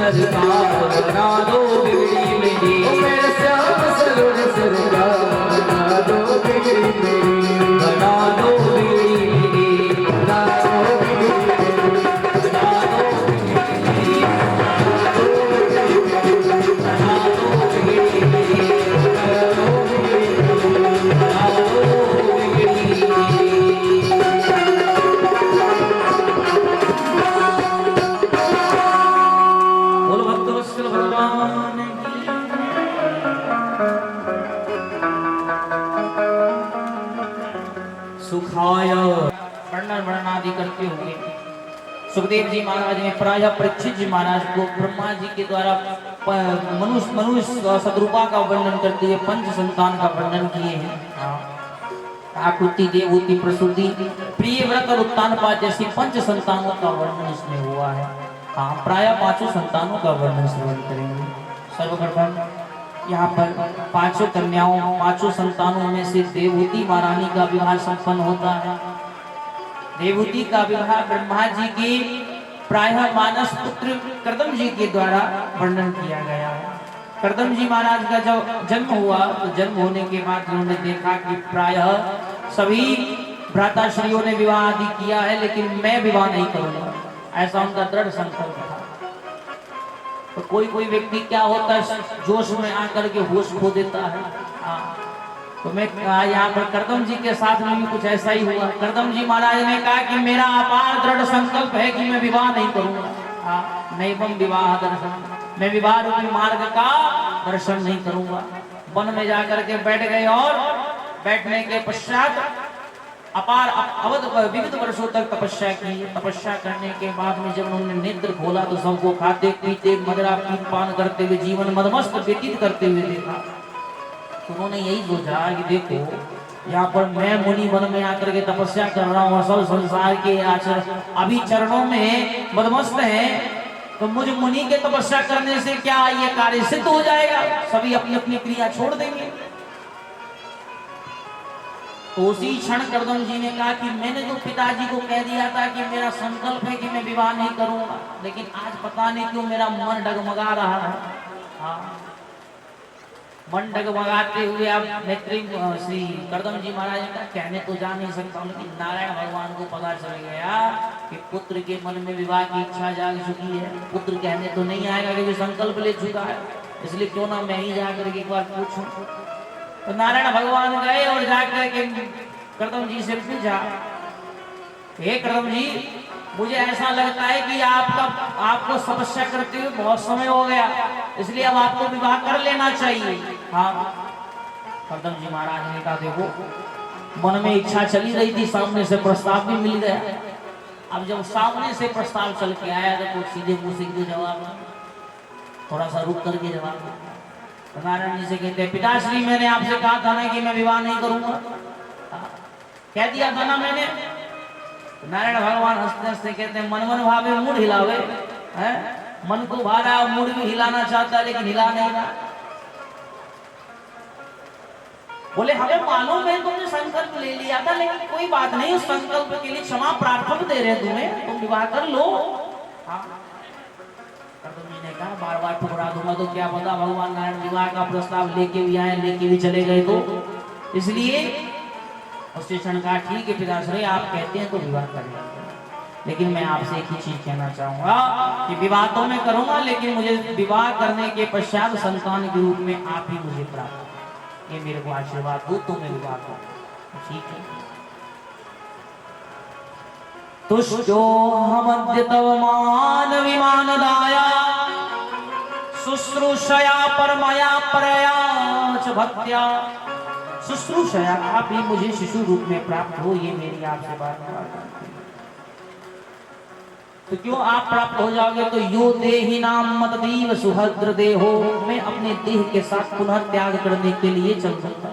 सरकार बना दो बिगड़ी मेरी, मेरे श्याम सरोज सरकार बना दो बिगड़ी मेरी, बना दो बिगड़ी मेरी, बना दो बिगड़ी मेरी, बना दो बिगड़ी मेरी, बना दो बिगड़ी मेरी, बना दो बिगड़ी मेरी। बोलो भक्तवत्सल भगवान की। सुखाय वर्णन वर्णनादि करते हुए सुखदेव जी महाराज ने प्राय परीक्षित जी महाराज को ब्रह्मा जी के द्वारा मनुष्य सदरूपा का वर्णन करते हुए पंच संतान का वर्णन किए हैं। आकृति, देवहूति, प्रसूति, प्रिय व्रत और उत्तानपाद जैसी पंच संतानों का वर्णन इसमें हुआ है। हाँ, प्राय पांचों संतानों का वर्णन श्रवण करेंगे। सर्वप्रथम यहाँ पर पांचों कन्याओं, पांचों संतानों में से देवहूति महारानी का विवाह संपन्न होता है। देवहूति का विवाह ब्रह्मा जी के प्रायः मानस पुत्र कर्दम जी के द्वारा वर्णन किया गया है। कर्दम जी महाराज का जब जन्म हुआ तो जन्म होने के बाद उन्होंने देखा कि प्रायः सभी भ्राताश्रियों ने विवाह आदि किया है, लेकिन मैं विवाह नहीं करूंगा, ऐसा उनका दृढ़ संकल्प था। तो कोई कोई व्यक्ति क्या होता है, जोश में आकर के होश खो देता है। तो मैं यहाँ पर कर्दम जी के साथ में भी कुछ ऐसा ही हुआ। कर्दम जी महाराज ने कहा कि मेरा अपार दृढ़ संकल्प है कि मैं विवाह नहीं करूंगा, नैवम विवाह दर्शन, मैं विवाह रूपी मार्ग का दर्शन नहीं करूंगा। वन में जाकर के बैठ गए और बैठने के पश्चात अपार अवध विविध वर्षों तक तपस्या की। तपस्या करने के बाद में जब उन्होंने नेत्र खोला तो सबको खाते पीते मदिरा पान करते हुए जीवन मदमस्त व्यतीत करते हुए देखा। तो उन्होंने यही सोचा कि देखो यहाँ पर मैं मुनि वन में आकर के तपस्या कर रहा हूँ और सब संसार के आचरण अभी चरणों में मदमस्त हैं, तो मुझ मुनि के तपस्या करने से क्या ये कार्य सिद्ध हो जाएगा? सभी अपनी अपनी क्रिया छोड़ देंगे। तो उसी क्षण कर्दम जी ने कहा कि मैंने तो पिताजी को कह दिया था कि मेरा संकल्प है कि मैं विवाह नहीं करूंगा, लेकिन आज पता नहीं क्यों मेरा मन डगमगा रहा है। हाँ, मन डगमगाते हुए अब नेत्री श्री कर्दम जी महाराज का कहने तो जा नहीं सकता, लेकिन नारायण भगवान को पता चल गया कि पुत्र के मन में विवाह की इच्छा जाग चुकी है। पुत्र कहने तो नहीं आएगा क्योंकि संकल्प ले चुका है, इसलिए क्यों ना मैं ही जाकर के एक बार पूछूं। तो नारायण भगवान गए और जाकर के कर्दम जी से पूछा, हे कर्दम जी, मुझे ऐसा लगता है कि आपको तपस्या करते हुए बहुत समय हो गया, इसलिए अब आपको विवाह कर लेना चाहिए। हाँ, कर्दम जी महाराज ने कहा देखो मन में इच्छा चली रही थी, सामने से प्रस्ताव भी मिल गया। अब जब सामने से प्रस्ताव चल के आया तो सीधे मुंह से क्यों जवाब, थोड़ा सा रुक करके जवाब। तो नारायण जी से कहते हैं, पिताश्री मैंने आपसे कहा था ना कि मैं विवाह नहीं करूंगा, कह दिया था ना मैंने। नारायण भगवान हंसते हंसते कहते हैं, मन मन भावे मुड़ हिलावे, है मन को भा रहा है, मुड़ भी हिलाना चाहता है लेकिन हिला नहीं रहा। बोले हमें मालूम है तुमने संकल्प ले लिया था, लेकिन कोई बात नहीं, उस संकल्प के लिए क्षमा प्रार्थना दे रहे तुम्हें, तुम विवाह कर लो। हाँ, ने कहा बार बार ठुकरा दूंगा तो क्या पता भगवान नारायण विवाह का प्रस्ताव लेके भी आए, लेके भी चले गए, तो इसलिए उससे क्षण कहा ठीक है पिताश्री आप कहते हैं तो विवाह कर लेंगे, लेकिन मैं आपसे एक ही चीज कहना चाहूंगा कि विवाह तो मैं करूंगा, लेकिन मुझे विवाह करने के पश्चात संतान के रूप में आप ही मुझे प्राप्त, ये मेरे को आशीर्वाद दो तो मैं विवाह करूं। ठीक है, तुष्टो हमद्य तव मान विमानदाया शुश्रूषया परमया परया च भक्त्या। शुश्रूषया आप ही मुझे शिशु रूप में प्राप्त हो, ये मेरी आपसे बात। तो क्यों आप प्राप्त हो जाओगे? तो यो देहि नाम मतदीव सुभद्र देहो, मैं अपने देह के साथ पुनः त्याग करने के लिए चल सकता,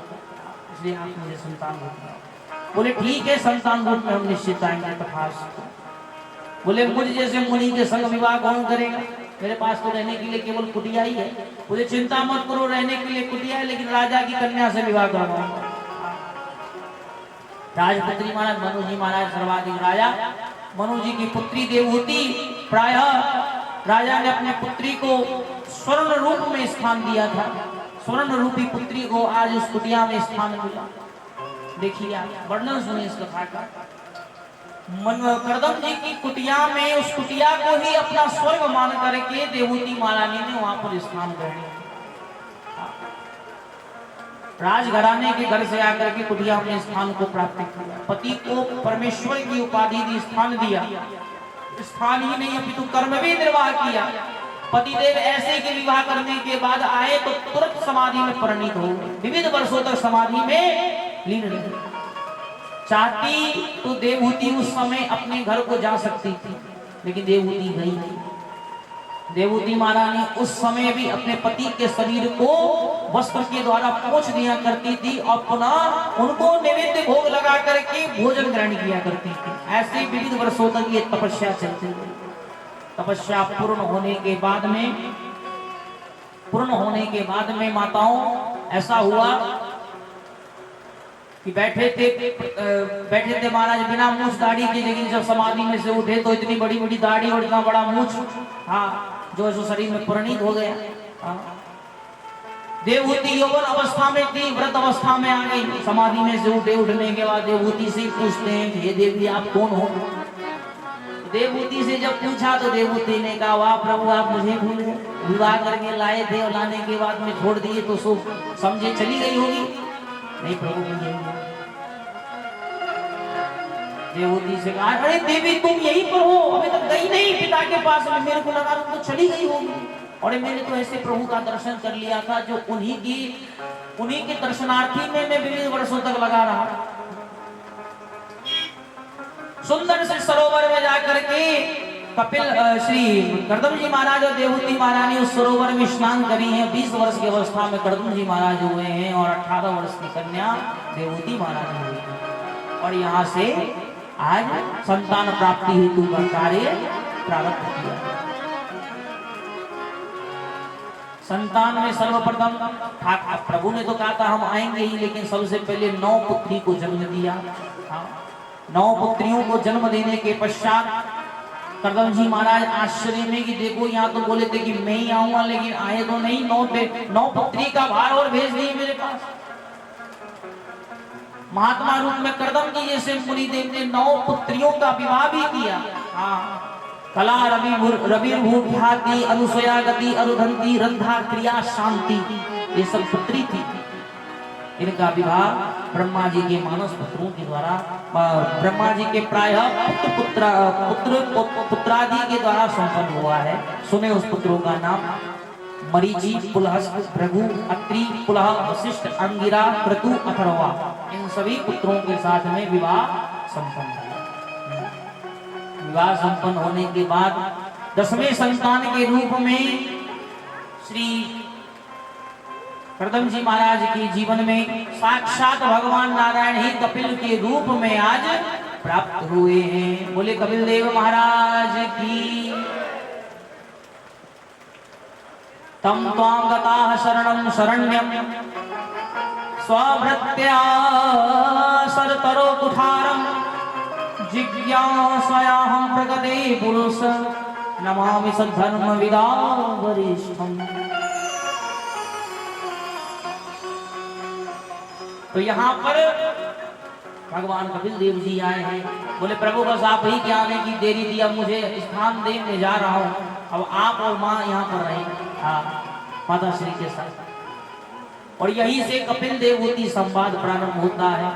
इसलिए आप मुझे संतान रूप में। बोले ठीक है संतान रूप में हम निश्चित आएंगे तथास्तु। बोले मुझ जैसे मुनि के संग विवाह कौन करेगा? मेरे पास तो रहने के लिए केवल कुटिया ही है। मुझे चिंता मत करो, रहने के लिए कुटिया है, लेकिन राजा की कन्या से विवाह करवाऊंगा। राजपुत्री महाराज मनु जी महाराज सर्वाधिक राजा, मनु जी की पुत्री देवहूति प्रायः राजा ने अपने पुत्री को स्वर्ण रूप में स्थान दिया था। स्वर्ण रूपी पुत्री को आज उस कुटिया में स्थान मिला। देखिए आप वर्णन सुनिए इस कथा का। करदम जी की कुटिया में, उस कुटिया को ही अपना स्वर्ग मान करके देवहूति महारानी ने वहां पर स्थान ग्रहण किया। राजघराने के घर से आकर के कुटिया में स्थान को प्राप्त किया। पति को परमेश्वर की उपाधि दी, स्थान दिया। स्थान ही नहीं अपितु कर्म भी निर्वाह किया। पतिदेव ऐसे के विवाह करने के बाद आए तो तुरंत समाधि में परिणित हो गए। विविध वर्षों तक समाधि में लीन रहे। चाहती तो देवहूति उस समय अपने घर को जा सकती थी, लेकिन देवहूति गई नहीं। देवहूति महारानी उस समय भी अपने पति के शरीर को वस्त्र के द्वारा पोंछ दिया करती थी और पुनः उनको नैवेद्य भोग लगा करके भोजन ग्रहण किया करती थी। ऐसे विविध वर्षों तक ये तपस्या चलती थी। तपस्या पूर्ण होने के बाद में माताओं ऐसा हुआ कि बैठे थे महाराज बिना मूछ दाढ़ी के, लेकिन जब समाधि में से उठे तो इतनी बड़ी बड़ी दाढ़ी और इतना बड़ा मूछ, हाँ, जो शरीर में परिणित हो गया। देवहूति यौवन अवस्था में थी, व्रत अवस्था में आ गई। समाधि में से उठने के बाद देवहूति से पूछते हैं कि हे देवी आप कौन हो? देवहूति से जब पूछा तो देवहूति ने कहा वाह प्रभु आप मुझे भूल गए, विवाह करके लाए थे और लाने के बाद में छोड़ दिए तो सो समझे चली गई होगी। नहीं प्रभु मुझे देवहूति से कहा अरे देवी तुम यहीं पर हो, अभी तक गई नहीं पिता के पास में, मेरे को लगा तुम तो चली गई होगी। और मैंने तो ऐसे प्रभु का दर्शन कर लिया था जो उन्हीं के दर्शनार्थी में मैं विविध वर्षों तक लगा रहा। सुंदर से सरोवर में जाकर के कपिल श्री करदम जी महाराज और देवहूति महारानी उस सरोवर में स्नान करी है। 20 वर्ष की अवस्था में करदम जी महाराज हुए हैं और 18 वर्ष की कन्या देवहूति महारानी हुई है। और यहाँ से आज संतान प्राप्ति हेतु का कार्य प्रारंभ किया। संतान में सर्वप्रथम प्रभु ने तो कहा था हम आएंगे ही, लेकिन सबसे पहले 9 पुत्री को जन्म दिया। 9 पुत्रियों को जन्म देने के पश्चात करदम जी महाराज आश्चर्य में कि देखो यहाँ तो बोले थे कि मैं ही आऊंगा, लेकिन आए तो नहीं। 9 पुत्री का भार और भेज दिए मेरे पास। महात्मा रूप में करदम जी जैसे मुनिदेव ने 9 पुत्रियों का विवाह भी किया। कला रविर्भूति अनुसया गति अरुधंती रंधा क्रिया शांति, ये सब पुत्री थी। इनका विवाह ब्रह्मा जी के मानस पुत्रों के द्वारा, ब्रह्मा जी के प्रायः पुत्रादि के द्वारा संपन्न हुआ है। सुने उस पुत्रों का नाम मरीचि, पुलहस्त, भृगु, अत्रि, पुलह, वशिष्ठ, अंगिरा, क्रतु, अथर्वा। इन सभी पुत्रों के साथ में विवाह संपन्न हुआ। विवाह संपन्न होने के बाद 10वें संतान के रूप में श्री करदम जी महाराज के जीवन में साक्षात भगवान नारायण ही कपिल के रूप में आज प्राप्त हुए हैं। बोले कपिल देव महाराज की। तम त्वां गताः शरणं शरण्यं स्वभृत्या सरतरो कुठारं जिज्ञासयाहं प्रगते पुरुष नमामि सद्धर्म विदां वरिष्ठम्। तो यहाँ पर भगवान कपिल देव जी आए हैं। बोले प्रभु बस आप ही के आने की देरी थी, अब मुझे स्थान देने जा रहा हूँ, अब आप और माँ यहाँ पर रहे, माता श्री के साथ। और यहीं से कपिल देवहूति संवाद प्रारंभ होता है।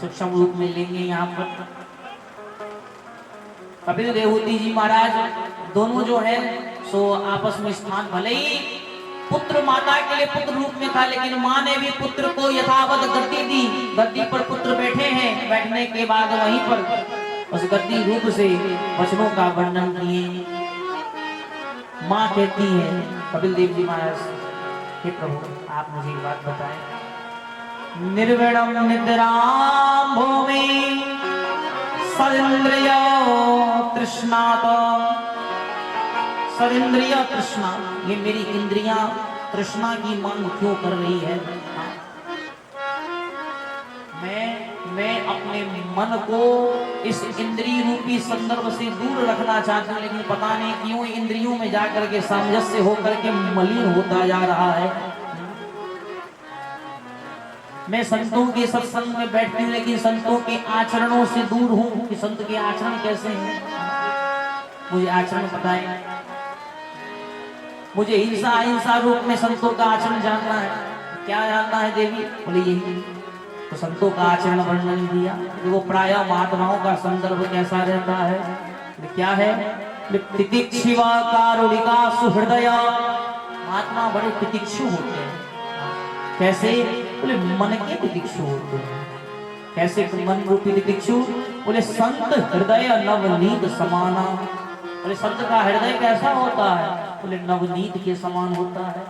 सूक्ष्म रूप में लेंगे यहाँ पर कपिल देवहूति जी महाराज दोनों जो है सो आपस में स्थान, भले ही पुत्र माता के लिए पुत्र रूप में था, लेकिन माँ ने भी पुत्र को यथावत गद्दी दी। गद्दी पर पुत्र बैठे हैं, बैठने के बाद वहीं पर उस गद्दी रूप से वचनों का वर्णन किए। माँ कहती है कपिल देव जी महाराज, हे प्रभु आप मुझे एक बात बताएं। निर्विणम निद्राम भूमि सरिंद्रिय तृष्णात। सरिंद्रिय तृष्णा, ये मेरी इंद्रियां तृष्णा की मांग क्यों कर रही है? मैं अपने मन को इस इंद्रिय रूपी संदर्भ से दूर रखना चाहते हैं, लेकिन पता नहीं क्यों इंद्रियों में जाकर के सामंजस्य होकर के मलिन होता जा रहा है। मैं संतों के सत्संग में बैठती हूँ, लेकिन संतों के आचरणों से दूर हूँ कि संत के आचरण कैसे हैं। मुझे आचरण पता है, मुझे हिंसा अहिंसा रूप में संतों का आचरण जानना है। क्या जानना है देवी? बोले यही। तो संतों का आचरण वर्णन दिया। वो प्राय महात्माओं का संदर्भ कैसा रहता है? क्या है? तितिक्षिवा कारुणिका सुहृदया। महात्मा बड़े तितिक्षु होते हैं। कैसे? बोले मन के तितिक्षु होते हैं। कैसे मन रूपी तितिक्षु? बोले संत हृदय नवनीत समाना। बोले संत का हृदय कैसा होता है? बोले नवनीत के समान होता है।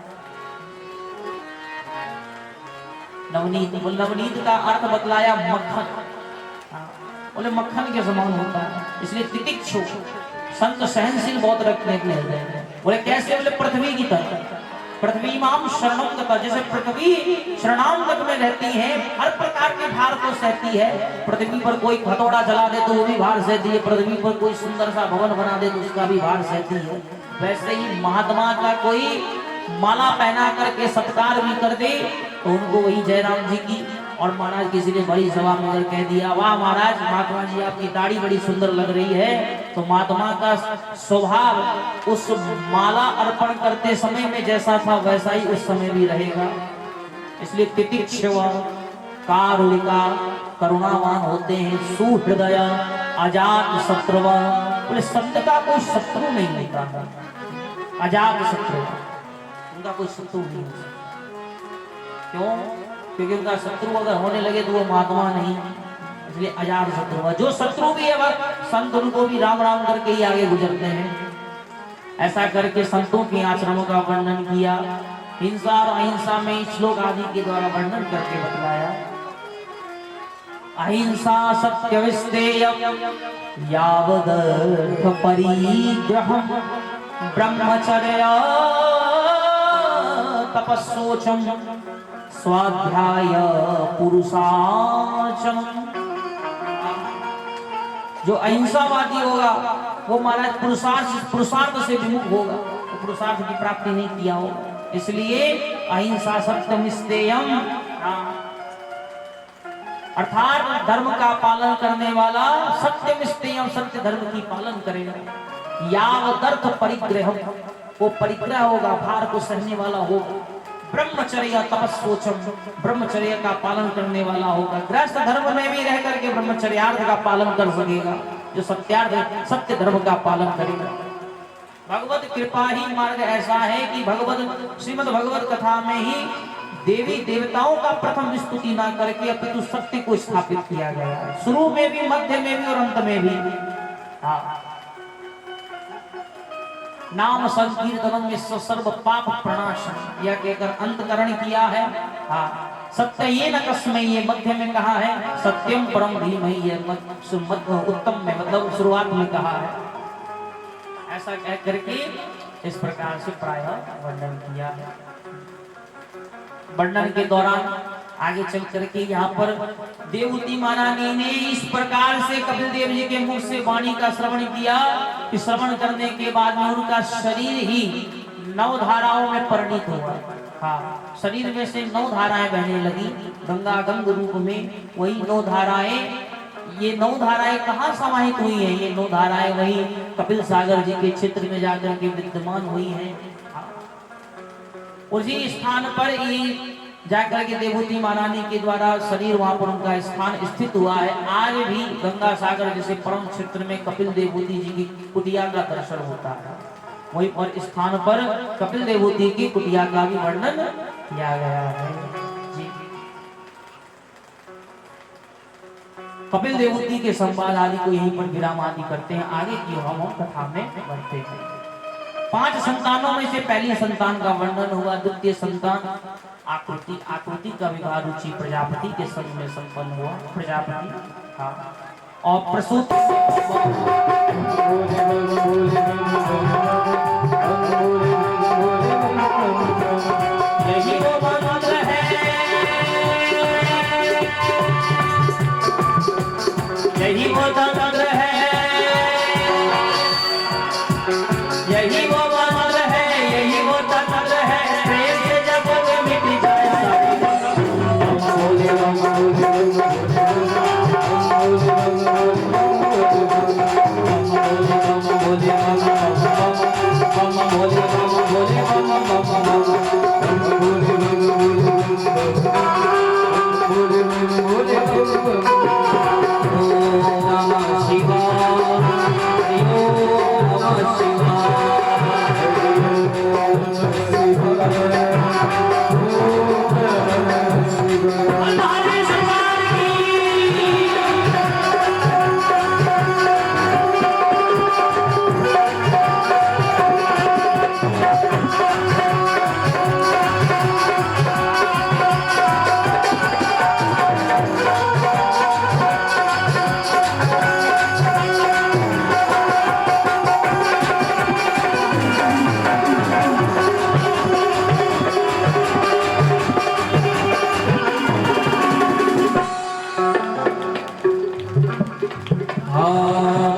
नवनीत, बोले नवनीत का अर्थ बतलाया मक्खन। बोले मक्खन के समान होता है, इसलिए तितिक्षु। संत सहनशील बहुत रखने के लिए। बोले कैसे? बोले पृथ्वी की तरह। पृथ्वी माम शरणम, जैसे पृथ्वी शरणांगत में रहती है, हर प्रकार के भार को सहती है। पृथ्वी पर कोई हथौड़ा जला दे तो वो भी भार सहती है, पृथ्वी पर कोई सुंदर सा भवन बना दे तो उसका भी भार सहती है। वैसे ही महात्मा का कोई माला पहना करके सत्कार भी कर दे तो उनको वही जयराम जी की। और महाराज किसी ने बड़ी सभा में अगर कह दिया, वाह महाराज महात्मा जी आपकी दाढ़ी बड़ी सुंदर लग रही है, तो महात्मा का स्वभाव उस माला अर्पण करते समय में जैसा था वैसा ही उस समय भी रहेगा। इसलिए तितिक्षव कारुणिका, करुणावान होते हैं, सुहृदय अजात शत्रु। बोले संत का कोई शत्रु नहीं होता है। अजात शत्रु, उनका कोई शत्रु नहीं होता। क्यों? क्योंकि उनका शत्रु अगर होने लगे तो वो महात्मा नहीं, इसलिए अजात शत्रु। जो शत्रु भी है वह संत उनको भी राम राम करके ही आगे गुजरते हैं। ऐसा करके संतों के आचरणों का वर्णन किया। हिंसा और अहिंसा में श्लोक आदि के द्वारा वर्णन करके बतलाया। अहिंसा सत्यविस्तेयं यावदर्थ परिग्रहं ब्रह्मचर्य तपस्सोचम स्वाध्याय पुरुषार्चनम। जो अहिंसावादी होगा वो महाराज पुरुषार्थ से विमुख होगा, तो पुरुषार्थ की प्राप्ति नहीं किया होगा। इसलिए अहिंसा सत्यमिस्तेयम, अर्थात धर्म का पालन करने वाला सत्यमिस्तेयम, सत्य धर्म की पालन करेगा। यावदर्थ परिग्रह, वो परिग्रह होगा, भार को सहने वाला होगा। ब्रह्मचर्य तपस्सोचम, ब्रह्मचर्य का पालन करने वाला होगा। गृहस्थ धर्म में भी रह करके ब्रह्मचर्यार्थ का पालन कर सकेगा, जो सत्यार्थ सत्य धर्म का पालन करेगा। भगवत कृपा ही मार्ग ऐसा है कि भगवत श्रीमद् भगवत कथा में ही देवी देवताओं का प्रथम स्तुति ना करके अपितु सत्य को स्थापित किया गया है, शुरू में भी, मध्य में भी और अंत में भी। नाम संकीर्तन में सर्व पाप प्रणाशन, यह कहकर अंतकरण किया है। सत्य ये न कस्मै, ये मध्य में कहा है। सत्यम परम धीमहि, ये उत्तम में मतलब शुरुआत में कहा है। ऐसा कह करके इस प्रकार से प्राय वर्णन किया है। वर्णन के दौरान आगे चल करके यहाँ पर देवहूति महारानी ने इस प्रकार से कपिल देव जी के मुख से वाणी का श्रवण किया कि श्रवण करने के बाद में उनका शरीर ही 9 धाराओं में परिणित हुआ। शरीर में से 9 धाराएं बहने लगी गंगा गंग रूप में। वही 9 धाराएं, ये 9 धाराएं कहाँ समाहित हुई हैं? ये 9 धाराएं वही कपिल सागर जी के क्षेत्र में जाकर के विद्यमान हुई हैं। उसी स्थान पर ये जाकर के देवहूति महारानी के द्वारा शरीर वहां पर उनका स्थान स्थित हुआ है। आज भी गंगा सागर जैसे परम क्षेत्र में कपिल देवहूति जी की कुटिया का दर्शन होता है। वहीं पर स्थान पर कपिल देवहूति की कुटिया का भी वर्णन किया गया है। जी, कपिल देवहूति के संवाद आदि को यहीं पर विराम आदि करते हैं। आगे की हम कथा में बढ़ते हैं। 5 संतानों में से पहली संतान का वर्णन हुआ। द्वितीय संतान आकृति, आकृति का विवाह रुचि प्रजापति के संग में संपन्न हुआ। प्रजापति और प्रसूति यही वो मंत्र है, यही वो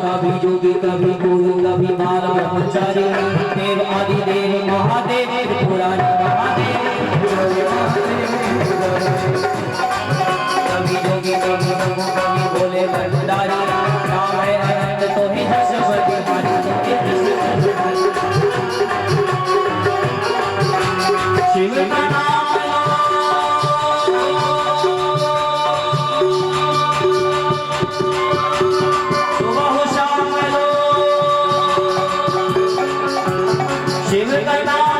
कभी जोगी कभी गुरु कभी बाल ब्रह्मचारी देव आदि देव महादेव पुरारी महादेव कभी जोगी कभी गुरु कभी भोले भंडारी नाम है अनंत तो ही हर्षवर्धन शिव का नाम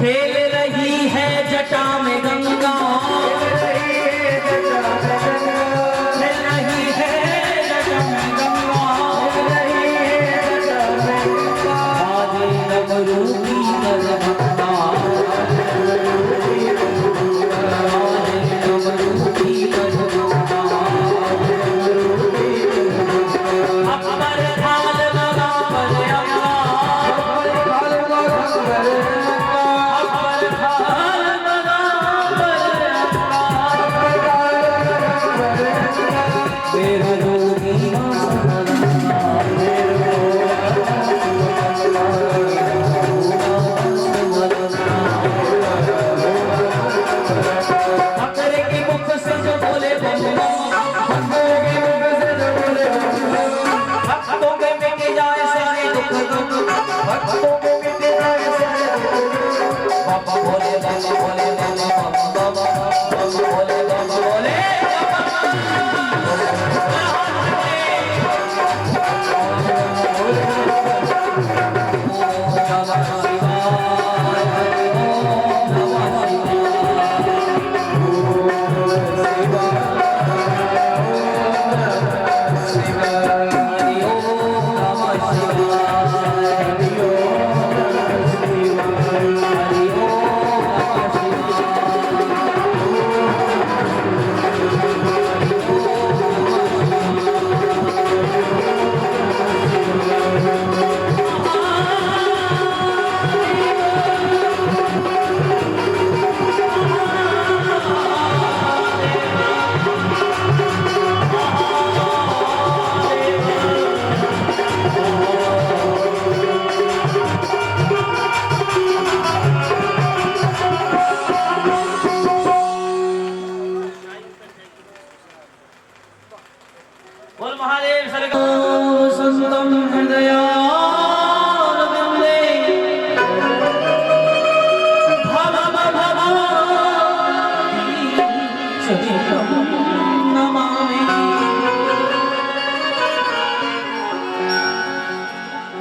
खेल रही है जटा में गंगा, खेल रही है जटा में गंगा, आज डमरू की गजबंगा, आज डमरू की गजबंगा, अकबर थाल लगा पर अकबर थाल लगा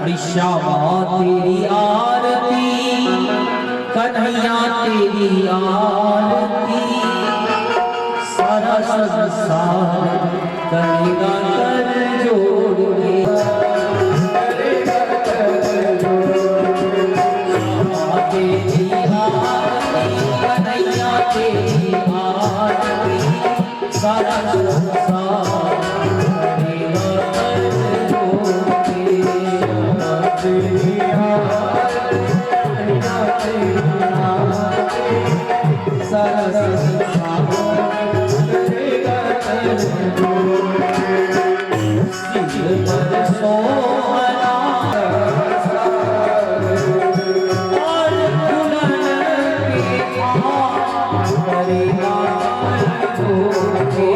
अरे श्यामा तेरी आरती, कन्हैया तेरी आरती, सारा संसार करेगा कर जोड़ के। श्यामा तेरी आरती, कन्हैया तेरी आरती, सारा संसार करेगा कर जोड़ के। तेरी आरती, कन्हैया तेरी आरती, सारा संसार करेगा कर जोड़ के। सिर पर सोहरा और दुल्हन के हाथ करेगा कर जोड़ के।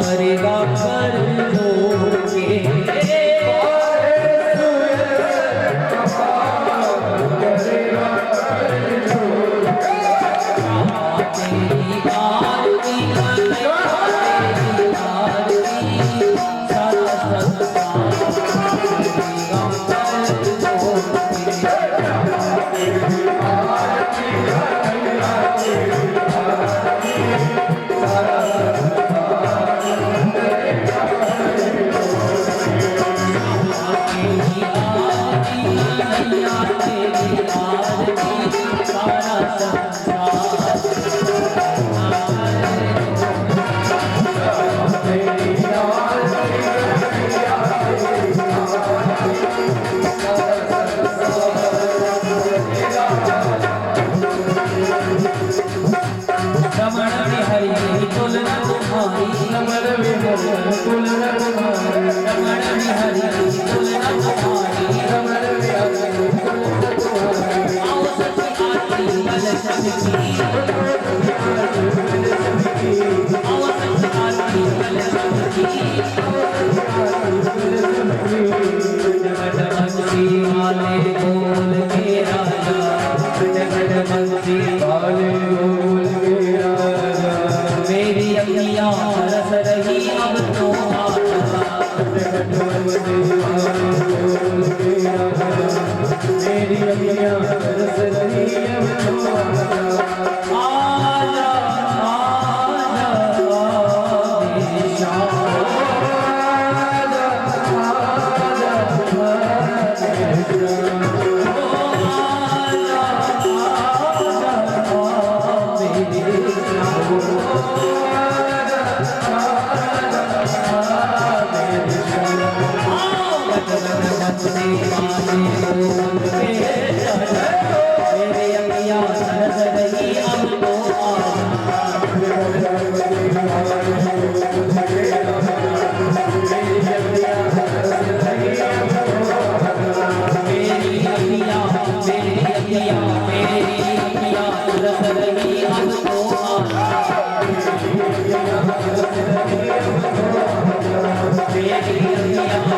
करेगा कर जोड़ के। तेरी आरती, तेरी आरती, सारा संसार करेगा कर जोड़ के। रमण बिहारी तुलना तुम्हारी, रमण बिहारी तुलना तुम्हारी, रमण बिहारी तुलना तुम्हारी, रमण बिहारी तुलना तुम्हारी। आओ सखी आरती बल सबकी, आओ सखी आरती बल सबकी। जगत बंसी वाले बोल के राजा, जगत बंसी वाले बोल के राजा, मेरी अखियाँ रस रही अब तो आजा। जगत बंसी वाले बोल के राजा, मेरी अखियाँ रस रही अब तो आजा। जय